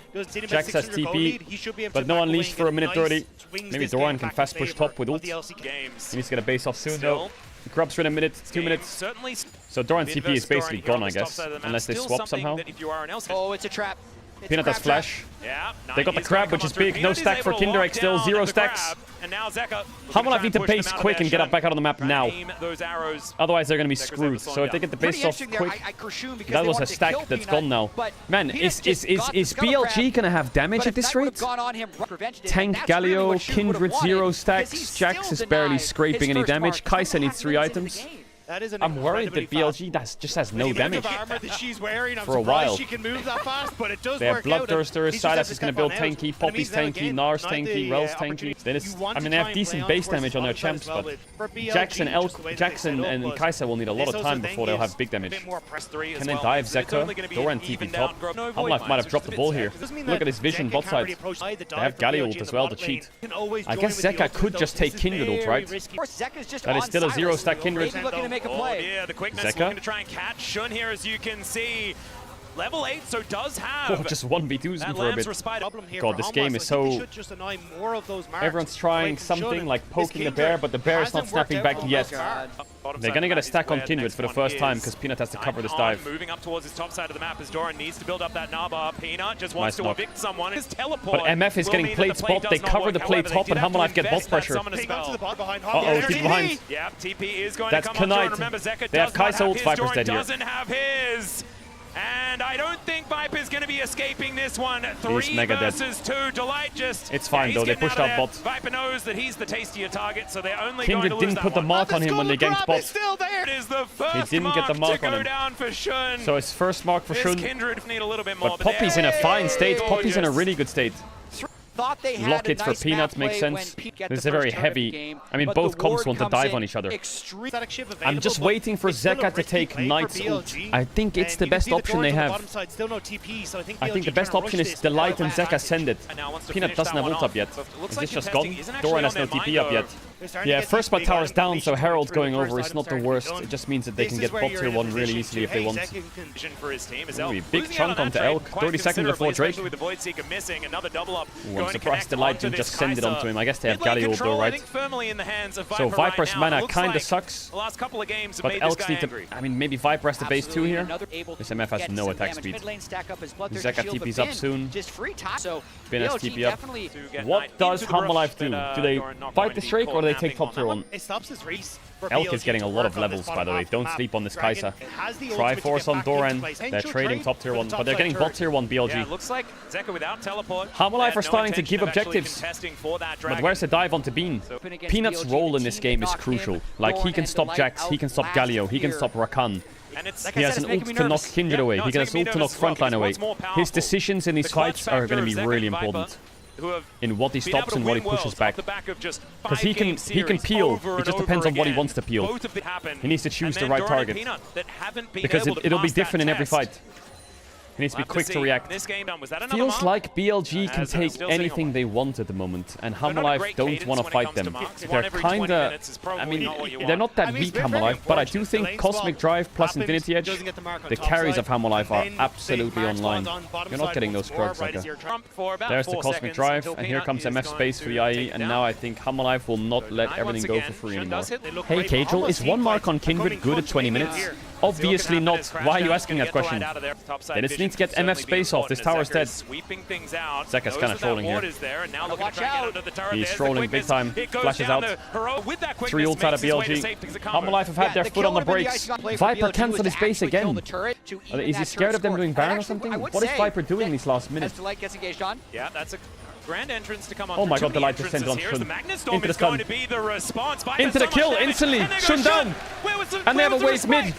Jax has TP, but no Unleashed for a minute 30. Maybe Doran can fast push top with ult. He needs to get a base off soon though. Grubs for in a minute, 2 minutes. So Doran's TP is basically gone, I guess, unless they swap somehow. Oh, it's a trap. Peanut has flash. They got the crab, which is big. No stack for Kinderek still. 0 stacks. Hammerlife need to base quick and get up back out on the map now. Otherwise, they're going to be screwed. So if they get the base off quick, that was a stack that's gone now. Man, is BLG going to have damage at this rate? Tank, Galio, Kindred, 0 stacks. Jax is barely scraping any damage. Kai'Sa needs 3 items. I'm worried that BLG just has no damage Armor that she's wearing. I'm for a while. She can move that fast, but it does They have work out. Bloodthirsters, Silas is going to build tanky, Poppy's tanky, Nar's tanky, Rel's tanky. Then it's, I mean, they have decent base damage on their champs, but Jackson and Kai'Sa will need a lot of time before they'll have big damage. Can they dive Zeka? Dora and TP top. Half-Life might have dropped the ball here. Look at his vision bot side. They have Galio ult as well to cheat. I guess Zeka could just take Kindred ult, right? That is still a 0-stack Kindred. Yeah, the quickness Zeka? looking to try and catch Shun here, as you can see. Level 8, so does have. Oh, just 1v2s him for a bit. God, this game is so... Everyone's trying something like poking the bear, but the bear is not snapping back yet. They're going to get a stack on Kindred for the first time because Peanut has to cover this dive. Moving up towards his top side of the map as Doran needs to build up that Naba. Peanut just wants to evict someone. His teleport. But MF is getting played spot. They cover the play top, and HaMoLife get bot pressure. Uh-oh, TP behind. Yeah, TP is going That's to come on. qu'une. Remember, Zeka They have does Kai'Sa not ult, have his. Viper's Doran dead here. doesn't have his. And I don't think Viper's going to be escaping this one. 3 mega dead. versus 2. Delight just... It's fine, though. They pushed out bot. Viper knows that he's the tastier target, so they're only Kindred going to lose didn't put the mark on him when they ganked bot. It is the first He didn't get the mark to on go him. down for Shun. So his first mark for Shun. Kindred need a little bit more, But Poppy's in a fine state. Poppy's in a really good state. Thought they had Lock a it for nice Peanut map makes play sense. when Pete This is the a very first turn of the heavy... game, I mean, but both the comps ward want to comes dive in on each other. extreme- I'm just waiting for Zeka to take Knight's ult. I think it's the best option they have. I think the best option is Delight and Zeka send it. Peanut doesn't have ult up yet. Is this just gone? Doran has no TP up yet. Yeah, first my tower's down, so Herald going over is not the worst. It just means that they can get bot tier 1 really easily if they want. Ooh, big chunk onto Elk. 30 seconds before Drake. Ooh, I'm surprised Delight didn't just send it onto him. I guess they have Galio ult though, right? So Viper's mana kinda sucks. But Elks need to... I mean, maybe Viper has to base 2 here. This MF has no attack speed. Zeka TP's up soon. Bin has TP up. What does HaMoLife do? Do they fight this Drake or do they take top tier 1? It stops his race. Elk is getting a lot of levels, by the way. Don't sleep on this Kai'Sa. Triforce on Doran. They're trading top tier 1, but they're getting bot tier 1 BLG. Yeah, looks like Zeka without teleport. HaMoLife are starting to give objectives. But where's the dive onto Bean? Peanut's role in this game is crucial. Like, he can stop Jax, he can stop Galio, he can stop Rakan. He has an ult to knock Kindred away. He has an ult to knock Frontline away. His decisions in these fights are going to be really important. In what he stops and what he pushes back. Because he can peel, it just depends on what he wants to peel. He needs to choose the right target. Because it'll be different in every fight. He needs to be quick to react. Feels like BLG can take anything they want at the moment, and HaMoLife don't want to fight them. They're kinda... I mean, they're not that weak, HaMoLife, but I do think Cosmic Drive plus Infinity Edge, the carries of HaMoLife are absolutely online. You're not getting those quirks, Zeka. There's the Cosmic Drive, and here comes MF space for the IE, and now I think HaMoLife will not let everything go for free anymore. Hey, Caedrel, is 1 mark on Kindred good at 20 minutes? Obviously not. Why are you asking that question? They just need to get MF space off. This tower's dead. Zeka's kind of trolling here. He's trolling big time. Flashes out. 3 ults out of BLG. HaMoLife have had their foot on the brakes. Viper cancelled his base again. Is he scared of them doing Baron or something? What is Viper doing these last minutes? Yeah, that's a grand entrance to come on. Oh my god, the light just sent it on Shun. Into the stun. Into the kill instantly. Shun down. And they have a waste mid.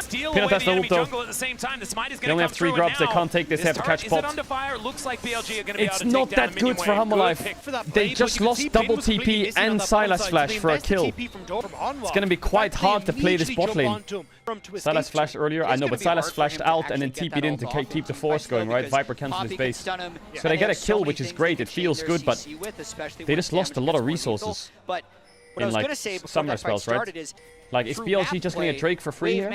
Peanut has no ult though. They only have 3 grubs, they can't take this, they have to catch pot. It's not that good for HaMoLife. They just lost double TP and Sylas Flash for a kill. It's gonna be quite hard to play this bot lane. Sylas flashed earlier, I know, but Sylas flashed out and then TP'd in to keep the force going, right? Viper cancelled his base. So they get a kill, which is great, it feels good, but they just lost a lot of resources. In like summer spells, right? Like, is BLG just gonna get Drake for free here?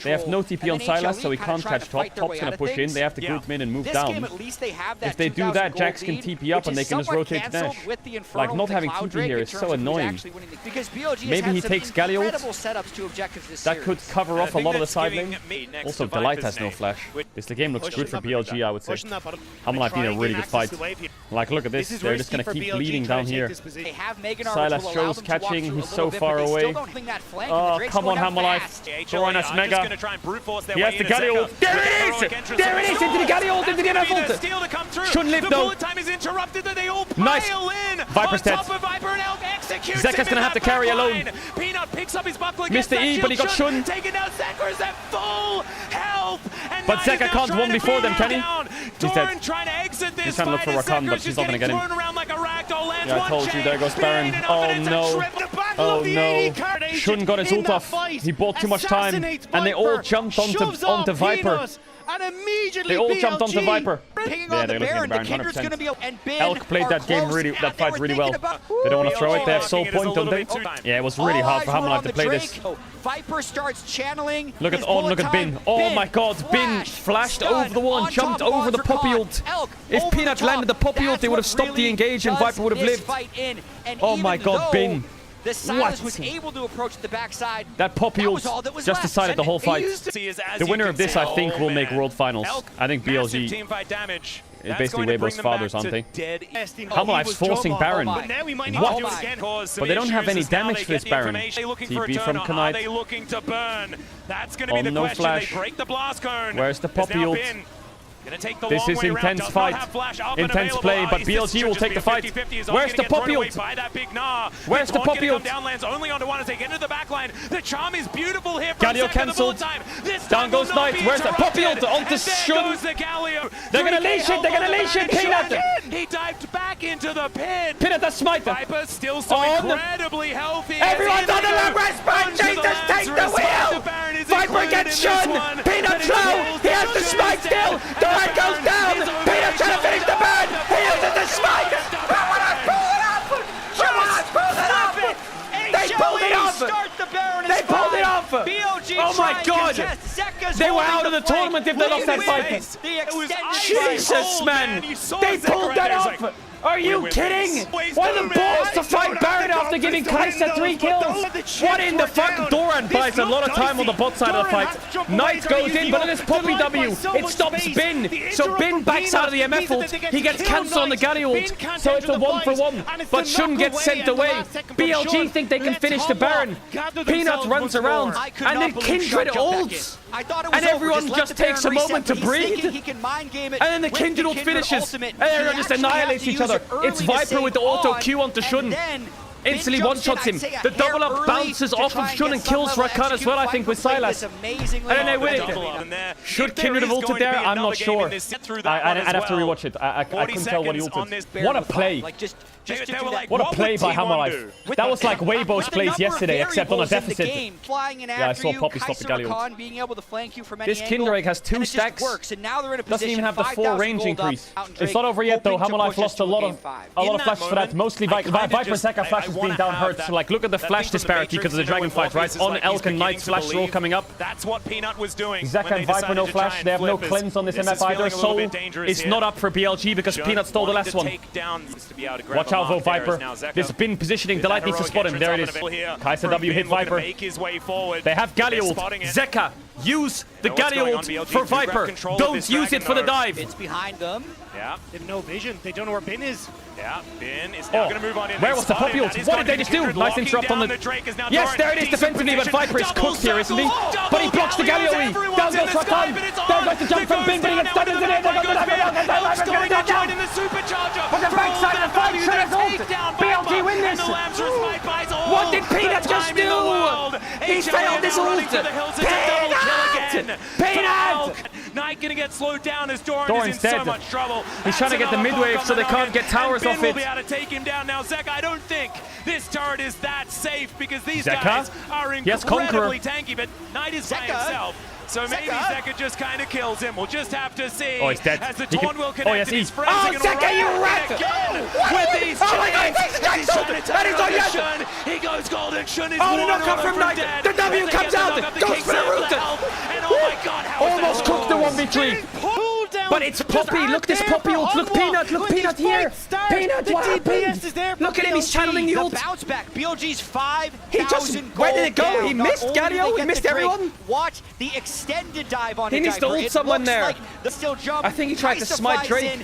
They have no TP on Sylas, so he can't catch top. Top's gonna push in, they have to group mid and move down. If they do that, Jax can TP up and they can just rotate to Nash. Like, not having TP here is so annoying. Maybe he takes Galio ult. That could cover off a lot of the side lane. Also, Delight has no flash. The game looks good for BLG, I would say. HaMoLife need a really good fight. Like, look at this. This is They're just risky going to for keep BLG bleeding trying down to take here. this position. They have Meganar, Silas which will allow shows them to walk catching. through He's a so little bit, far but they away. still don't think that flank, and the Oh, Drake's come on, going down Hammer fast. Life. Doran has just Mega. gonna try and brute force their He has way the in Galio. Zeka. There With it the is! heroic entrance There of it is! the Into the Galio ult, That's into the gonna be MF the ult. steal to come through. Shouldn't live, the though. bullet time is interrupted, that they all Nice. pile in. Viper's on dead. top of Viper, and Elk executes Zeka's him gonna in have to that carry back alone. line. Peanut picks up his buckler, Missed gets the E, that but he got shield Shun. taken down. Zeker's at full health. And But Knight is Zeka now can't trying one to before beat them, him can he? down. He's Doran dead. trying to exit this He's trying to look fight for as Rakan, but Zeker's she's just not gonna get getting him. thrown around like a ragdoll. Lands Yeah, I one told you, chain. there goes Baron. Baron, Oh, and no. The battle Oh of the no. 80 card Shun got his in ult that off. fight. He bought too much time. Assassinates And they all Viper, jumped onto shoves off Viper. Peanut, and immediately They all jumped onto BLG. Viper. Picking Yeah, on they're the looking at Baron. The Baron, Kindred's 100%. going to be... And Ben Elk played are that game close, really, and that they fight were really well. thinking about- They don't want to throw it. They have soul It is a point, don't little they? bit too time. Yeah, it was really All hard for eyes were Hammer on Life to the play this. Drake. Viper starts channeling. Look at his look at bullet Bin. time. Oh my God, Bin flash, flashed stun, over the wall on and jumped top of over the Monster poppy Con. ult. Elk If over the Peanut top. landed the poppy ult, That's they would have what stopped the really engage and does Viper would have this lived. fight in. And Oh my even God, though Bin. the Silas What? was able to approach the backside. That poppy That ult was all that was just left. decided the whole fight. The winner of this, I think, will make World Finals. I think BLG team fight damage. is basically Weibo's fathers, aren't they? Hammer Life's forcing Baron. But now we might need What? to do it again. But they don't have any damage for this Baron. TP from Are Knight. they looking to burn? That's going to be Oh, the no question. flash. They break the blast cone. Where's the It's poppy now ult? Bin. Gonna take the This long is way around. intense Does not fight. have flash up and Intense available. play, but This BLG should will just take be the a fight. 50-50 as Where's Elk the gonna get poppy thrown away ult? by that big Gnar. Where's the Big Pog poppy gonna ult? come down, lands only onto one as they get into the back line. The charm is beautiful here from Galio Zeka, the cancelled. bullet time. This Down time will goes not Knight. be Where's the poppy ult? interrupted. Onto And there Shun. goes the Galio. They're gonna 3K leash it, held they're gonna on the leash it, Baron. Peanut. Again. He dived back into the pit. Peanut, that smiter. Viper still so On. incredibly healthy. Everyone's on the Lab lab respite. Jesus, take the wheel. Viper gets Shun. Peanut low. He has the smite still. Doran goes down. Peanut trying to finish the burn. He uses the smite. Come on, pull it up. Come on, pull it up. They pulled it off. They pulled it off. Oh my God. They were out of the tournament if they lost that fight. Jesus, man. They pulled that off. Are you kidding? What are the balls to fight Baron after giving Kai'Sa 3 kills? What in the fuck? Doran buys a lot of time on the bot side of the fight. Knight goes in, but it is Poppy W. It stops Bin. So Bin backs out of the MF ult. He gets cancelled on the Galio ult. So it's a 1-for-1. But Shun gets sent away. BLG think they can finish the Baron. Peanut runs around. And then Kindred ults. And everyone just takes a moment to breathe. And then the Kindred ult finishes. And everyone just annihilates each other. It's Viper with the auto Q onto Shun. Instantly one-shots him. The double up bounces off of Shun and kills Rakan as well, I think, with Silas. And then they win it. Should Kindred have ulted there? I'm not sure. I'd have to rewatch it. I couldn't tell what he ulted. What a play. What a play by Hammer Life. That was like Weibo's plays yesterday, except on a deficit. Yeah, I saw Poppy stop the Galio. This Kindred has 2 stacks. Doesn't even have the 4 range increase. It's not over yet though. Hammer Life lost a lot of flashes for that. Mostly Viper Zeka flashes being down hurt. So like look at the flash disparity because of the dragon fight, right? On Elk and Knight's flash roll coming up. That's what Peanut was doing. Zeka and Viper no flash. They have no cleanse on this MF either. Soul is not up for BLG because Peanut stole the last one. Watch out, Viper. This Bin positioning, the light needs to spot him. There it is. Kai'Sa W hit Viper. They have Galio ult. Zeka, use the Galio ult for Viper. Don't use it for the dive. It's behind them. Yeah. They have no vision. They don't know where Bin is. Yeah, Bin is now going to move on in. Where was the poppy ult? What did they just do? Nice interrupt on the... Yes, there it is defensively, but Viper is cooked here, isn't he? But he blocks the Galio E. Down goes Rakan. There goes the jump from Bin, but he gets stuck into there. There goes the Viper's going to go down. But the backside of the fight, should have ult. BLG win this. What did Peanut just do? He failed his ult. Peanut! Peanut! Knight gonna get slowed down as Doran's in so much trouble. He's trying to get the mid-wave so they can't get towers off it. Will be able to take him down now. Zeka, I don't think this turret is that safe because these guys are incredibly tanky, but Knight is by himself. So maybe Zeka just kind of kills him. We'll just have to see. Oh, he's dead. As the Taunt will connect. Oh, yes, he's... Oh, Zeka, you rat! With these oh my God, he takes the Jack Sultan! That is on Shun! He goes golden. Shun is oh, the knockup from Knight! The W comes out! Goes for the root! And oh my God, how almost cooked the 1v3. But it's Poppy. Look, this Poppy ult. Look, Peanut. Look, Peanut here. there! Peanut, what happened? Is there. Look at him, he's channeling the ult. Bounce back. BLG's 5,000 He just, where did it go? He missed Galio, he missed everyone. Watch the extended dive on He needs to ult someone there. Like the still jump. I think he tried to smite Drake.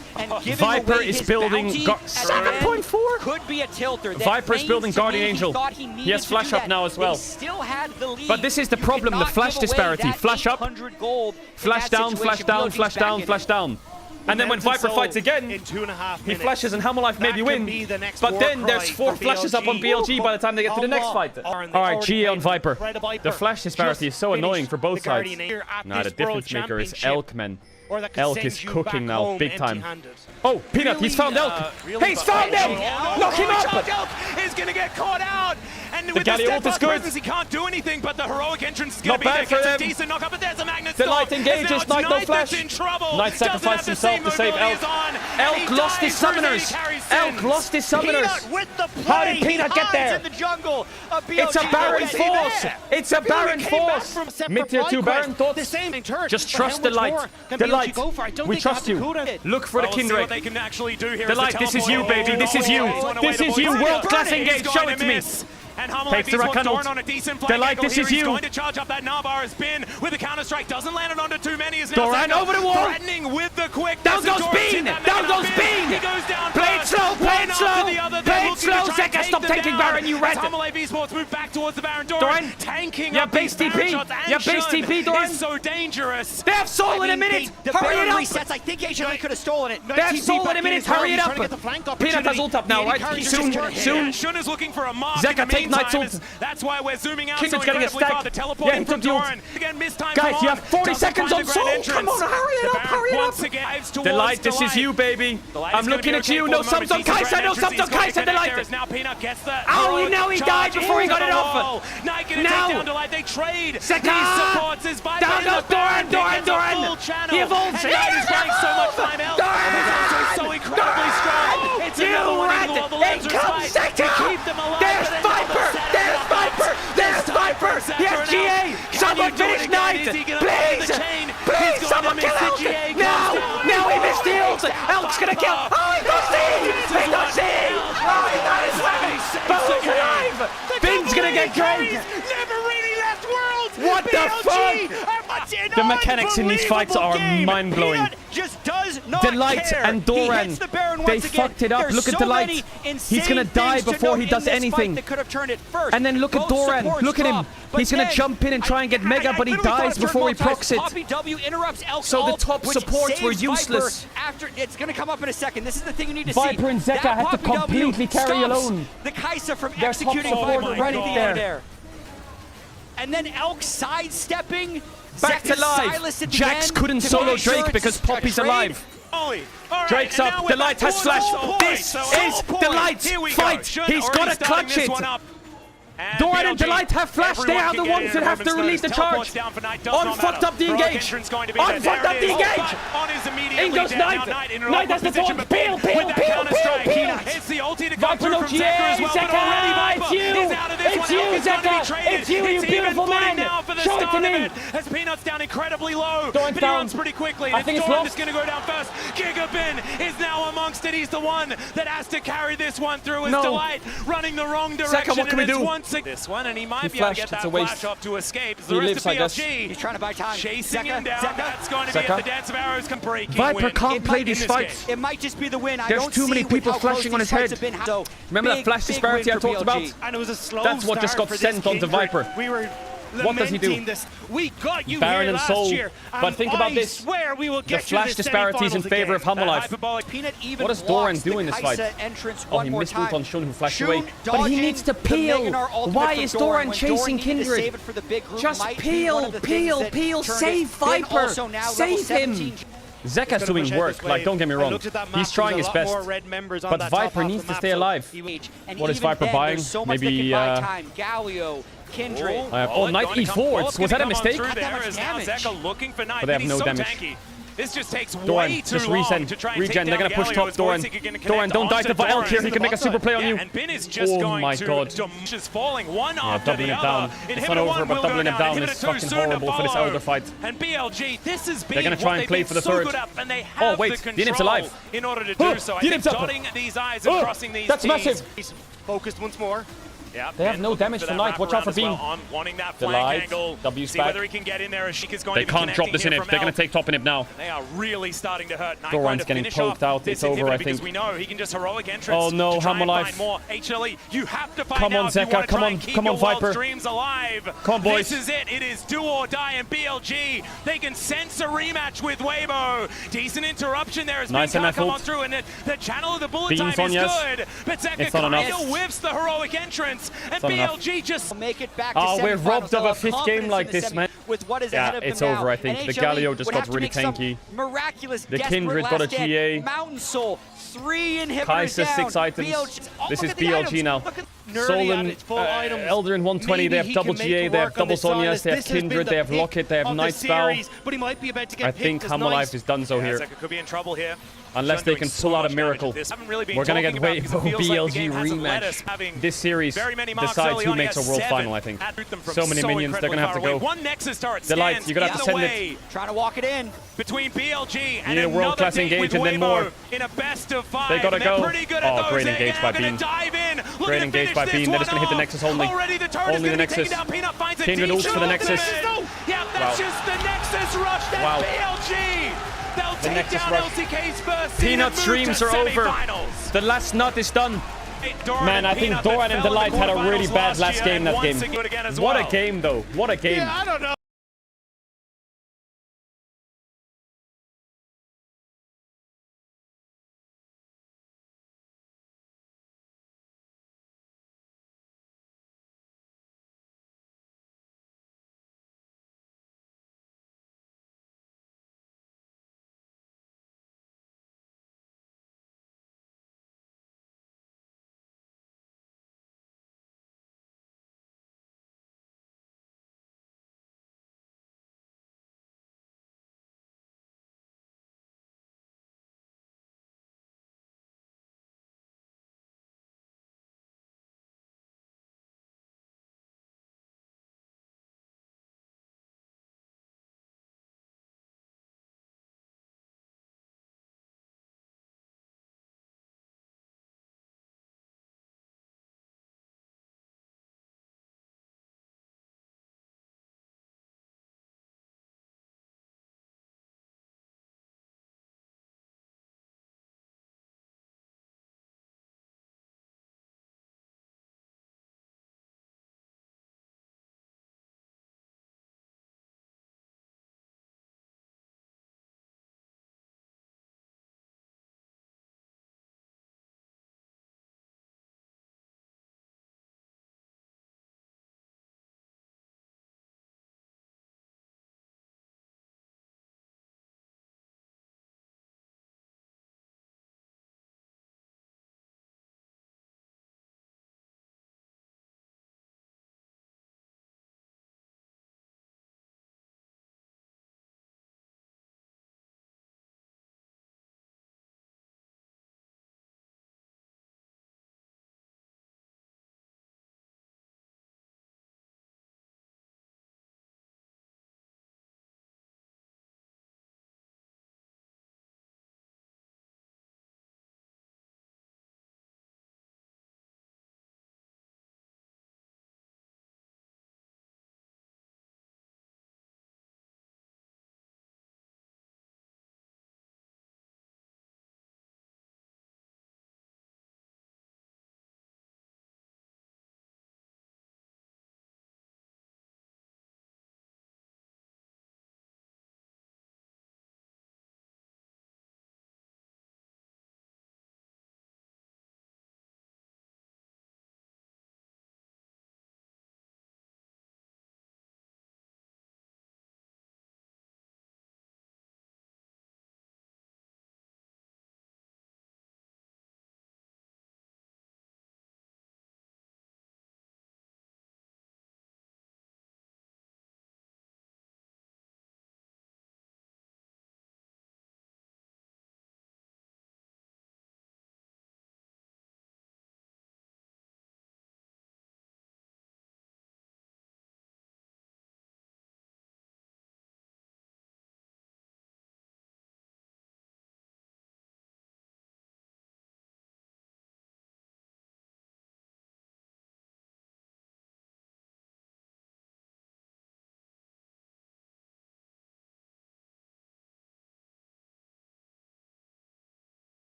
Viper is building 7.4. Could be a tilter. Viper is building Guardian Angel. He has flash up now as well. Still had the lead. But this is the problem, the flash disparity. Flash up, flash down, flash down, flash down, flash down. And then when Viper fights again, in 2.5 minutes, he flashes and Hammerlife maybe win. But then there's 4 flashes up on BLG by the time they get to the next fight. Alright, GA on Viper. The flash disparity is so annoying for both sides. Nah, the difference maker is Elk, man. Elk is cooking now, big time. Oh, Peanut, he's found Elk! He's found Elk! Knock him up! Elk is gonna get caught out! And with Galio ult is good. He can't do anything, but the heroic entrance is gonna Not be bad there. for Gets a them. decent knock up, but there's a magnet The Light stop. engages, As now it's Knight no Knight flash. that's in trouble. Knight sacrificed himself to save Elk. Elk lost his summoners. Elk lost his summoners. With the How did Peanut get there? in the jungle. It's a Baron force! It's a Baron force! Mid-tier 2 Baron thoughts? Just trust the Light. The Light. We trust you. Look for the Kindred. They can actually do here. The Light, this is you, baby. This is you. This is you. World-class engage. Show it to me. And Takes the Rakan ult. on a decent The Light, this is He's you. going to charge up that Navarre spin with a counter-strike. Doesn't land it onto too many. Is Doran over the wall. Threatening with the quick. Down goes Bean. Down goes Bean. He goes down. Play it slow. Play it slow. Play it slow. Zeka, stop taking Baron, you rat. Hammerlife Esports move back towards the Baron. Doran tanking Yeah, up base these Baron TP. shots, and Yeah, base Shun TP, Doran. is so dangerous. They have Soul in a minute. The Hurry it Baron up. resets. I think HMA could have stolen it. They have Soul in a minute. Hurry it up. Peanut has ult up now, right? Soon. Shun is looking for a mark. Zeka, take Knight's ult. That's why we're zooming out. Kindred's so getting a incredibly far. stack. The teleport Yeah, he took the ult. Again, missed time. Guys, you have 40 seconds on Soul. Come on, hurry it up. Hurry it up. The Light, this is you, baby. I'm looking at you. No subs on Kai'Sa. No subs on Kai'Sa. The Light. Now Peanut gets the. Oh, now he died before he got it off. Now they trade. Zeka. Down goes Doran. Doran. He evolves. And now he's playing so much time out. He's so incredibly strong. It's another one in all the In comes Zeka. There's Viper. There's Viper. There's Viper. Yes, GA. Someone finish Knight. Please. Please, someone kill Elk. Now he missed the ult. Elk's gonna kill. Oh, he got C. He got C. Oh, he got his way. But who's alive? Finn's gonna get Drake. Never really left world. What the fuck? The mechanics in these fights are mind-blowing. Just does not Delight care. and Doran, they fucked it up. There's Look at so Delight. many He's gonna die before he does anything. that could have turned it first. And then look at Both Doran. supports Look at him. drop, but He's gonna then jump in and try and get Mega, but he dies before he procs it. Poppy W interrupts Elk's So the ult, top which supports were saves useless. Viper after it's gonna come up in a second. This is the thing you need to see. Viper and Zeka That had to Poppy W completely carry stops alone. the Kai'Sa from Their top executing support Viper right right there. And then Elk sidestepping. Back to Zeka's life. silenced at the Jax end couldn't to solo make sure Drake it's because a Poppy's trade. alive. Drake's up. The Light has flash. This is the Light's fight. He's got to clutch it. Doran and Delight have flash. They are the ones that have to release the charge. Unfucked up the engage. Unfucked up the engage. In goes Knight. Knight has the taunt. Peel. It's the ulti to come Viper through no from GA. Zeka as well, but already Zeka, Viper it's you. is out of this It's one. you, Elk is gonna be Zeka. traded. It's you, you It's even beautiful footing man. now for the Show it start to of me. it. As Peanut's down incredibly low, Doran's but he down. runs pretty quickly. I think it's Doran lost. is going to go down first. Gigabin is now amongst it. He's the one that has to carry this one through. As No. Delight running the wrong direction. what can we and it's do? once this one, and he might He be able to flashed, get it's that a waste. flash off to escape. He The rest lives, of I guess. BLG He's trying to buy time. chasing him down. Zeka. That's going to be Zeka. it. The dance of arrows can break. Viper can't It play might- these in this fights. It might just be the win. I There's don't too see many with people how close flashing on these his fights head. have been. So Remember that big, flash big disparity win I for talked about? BLG. And it was a slow That's what just start got for this sent onto Kindred. Viper. We were What does he do? lamenting this. We got you Baron here and last Soul. year, But and think about I this. swear we will The get you flash to disparities in semifinals favor of again. Hammerlife. Peanut even What is Doran blocks doing the this fight? Kai'Sa entrance Oh, one he more missed ult time. on Shun who flashed Shun away. But he dodging needs to the peel. Meganar ultimate Why from is Doran Doran when chasing Doran needed to Kindred? save it for the big group Just might be one of the things that peel. turned Save it. Finn Viper. also now level Save him. 17. Zeka's doing work, like, don't get me wrong. He's trying his best. But Viper needs to stay alive. And What is even Viper then, buying? there's so much Maybe, that can buy time. Galio, Kindred. Oh, Knight E4. Was that a mistake? There is now Zeka looking for Knight, But they have he's no so damage. tanky. This just takes Doran, way too just long to try and regen. take They're down gonna push Galio. top Doran. Doran, don't die to the Elk here. He can make a super play on you. And Bin is just Oh going my to god. is falling one after doubling the it down. other. It's not over, but doubling it down is fucking horrible for this Elder fight. And BLG, this has been They're gonna try and play for the so third. good at, and they have Oh wait, the Dinip's control alive. in order to do so. I think dotting these eyes and crossing these That's T's. massive. He's focused once more. Yeah, They have no damage tonight. Watch out for Beam. On wanting that The flank light, angle. W's See back. whether he can get in there. Sheik is going They to be can't drop this connecting here inhib. from They're gonna Elk. take top inhib now. They are really starting to hurt. Nine Doran's going to getting finish poked off out. this It's over, inhibitor I because think. we know he can just heroic entrance. Oh no, to try Ham and alive. find more. HLE, you have to find Come on, out if you Zeka, want to come try on, and keep come on, your wildest Viper. dreams alive. Come on, boys. This is it. It is do or die, and BLG, they can sense a rematch with Weibo. Decent interruption there as Nice Bin can't MF come ult. on through, and the channel of the bullet Beam time Sonya's. is good. But Zeka It's not enough. kind of whiffs the heroic entrance, and not enough. BLG just Make it back to Oh, we're semifinals. robbed of They'll a have fifth game confidence like in the this, semi man. with what is Yeah, ahead of it's them over, now. I think. And The HLE Galio just would got have to really make some tanky. Miraculous, The desperate Kindred got a last stand. GA. Mountain Soul, 3 inhibitors Kai'Sa, down. 6 items. BLG. Oh, This look is at the BLG items. now. Look at Nerdy at Solon, its full items. Elder in 120, they Maybe have he double can make GA, it they have work on double this Silas. Sonyas, they have This has been Kindred, the they have pick Locket, they have of the Night's Bow. series, but he might be about to get I picked think as Hamalife Knight. is done so Yeah, here. Zeka could be in trouble here. Unless they can pull out a miracle. We're gonna get Weibo BLG rematch. This series decides who makes a world final, I think. So many minions, they're gonna have to go. One Nexus star Delight, you're gonna have to send it. Trying to walk it in. Between BLG and need a world-class another engage with and then Weibo more. in a best of 5. They gotta and they're go. pretty good Oh, at those. great engage They're by gonna Beam. dive in. Looking Great to engage finish by this Beam. They're just gonna hit the one Nexus off. only. Already the turret Only is the gonna be taken Nexus. down. Peanut finds a Kindred ults for the ultimate. Nexus. Yeah, that's Wow. just the Nexus rush. That's Wow. BLG. They'll take Nexus down rush. LCK's first seed Peanut and move streams to are over. semifinals. The last nut is done. Doran Man, I think Peanut Doran that and fell in the Delight had a really quarterfinals bad last year game and that once game. again as What a well. game, though. What a game. Yeah, I don't know.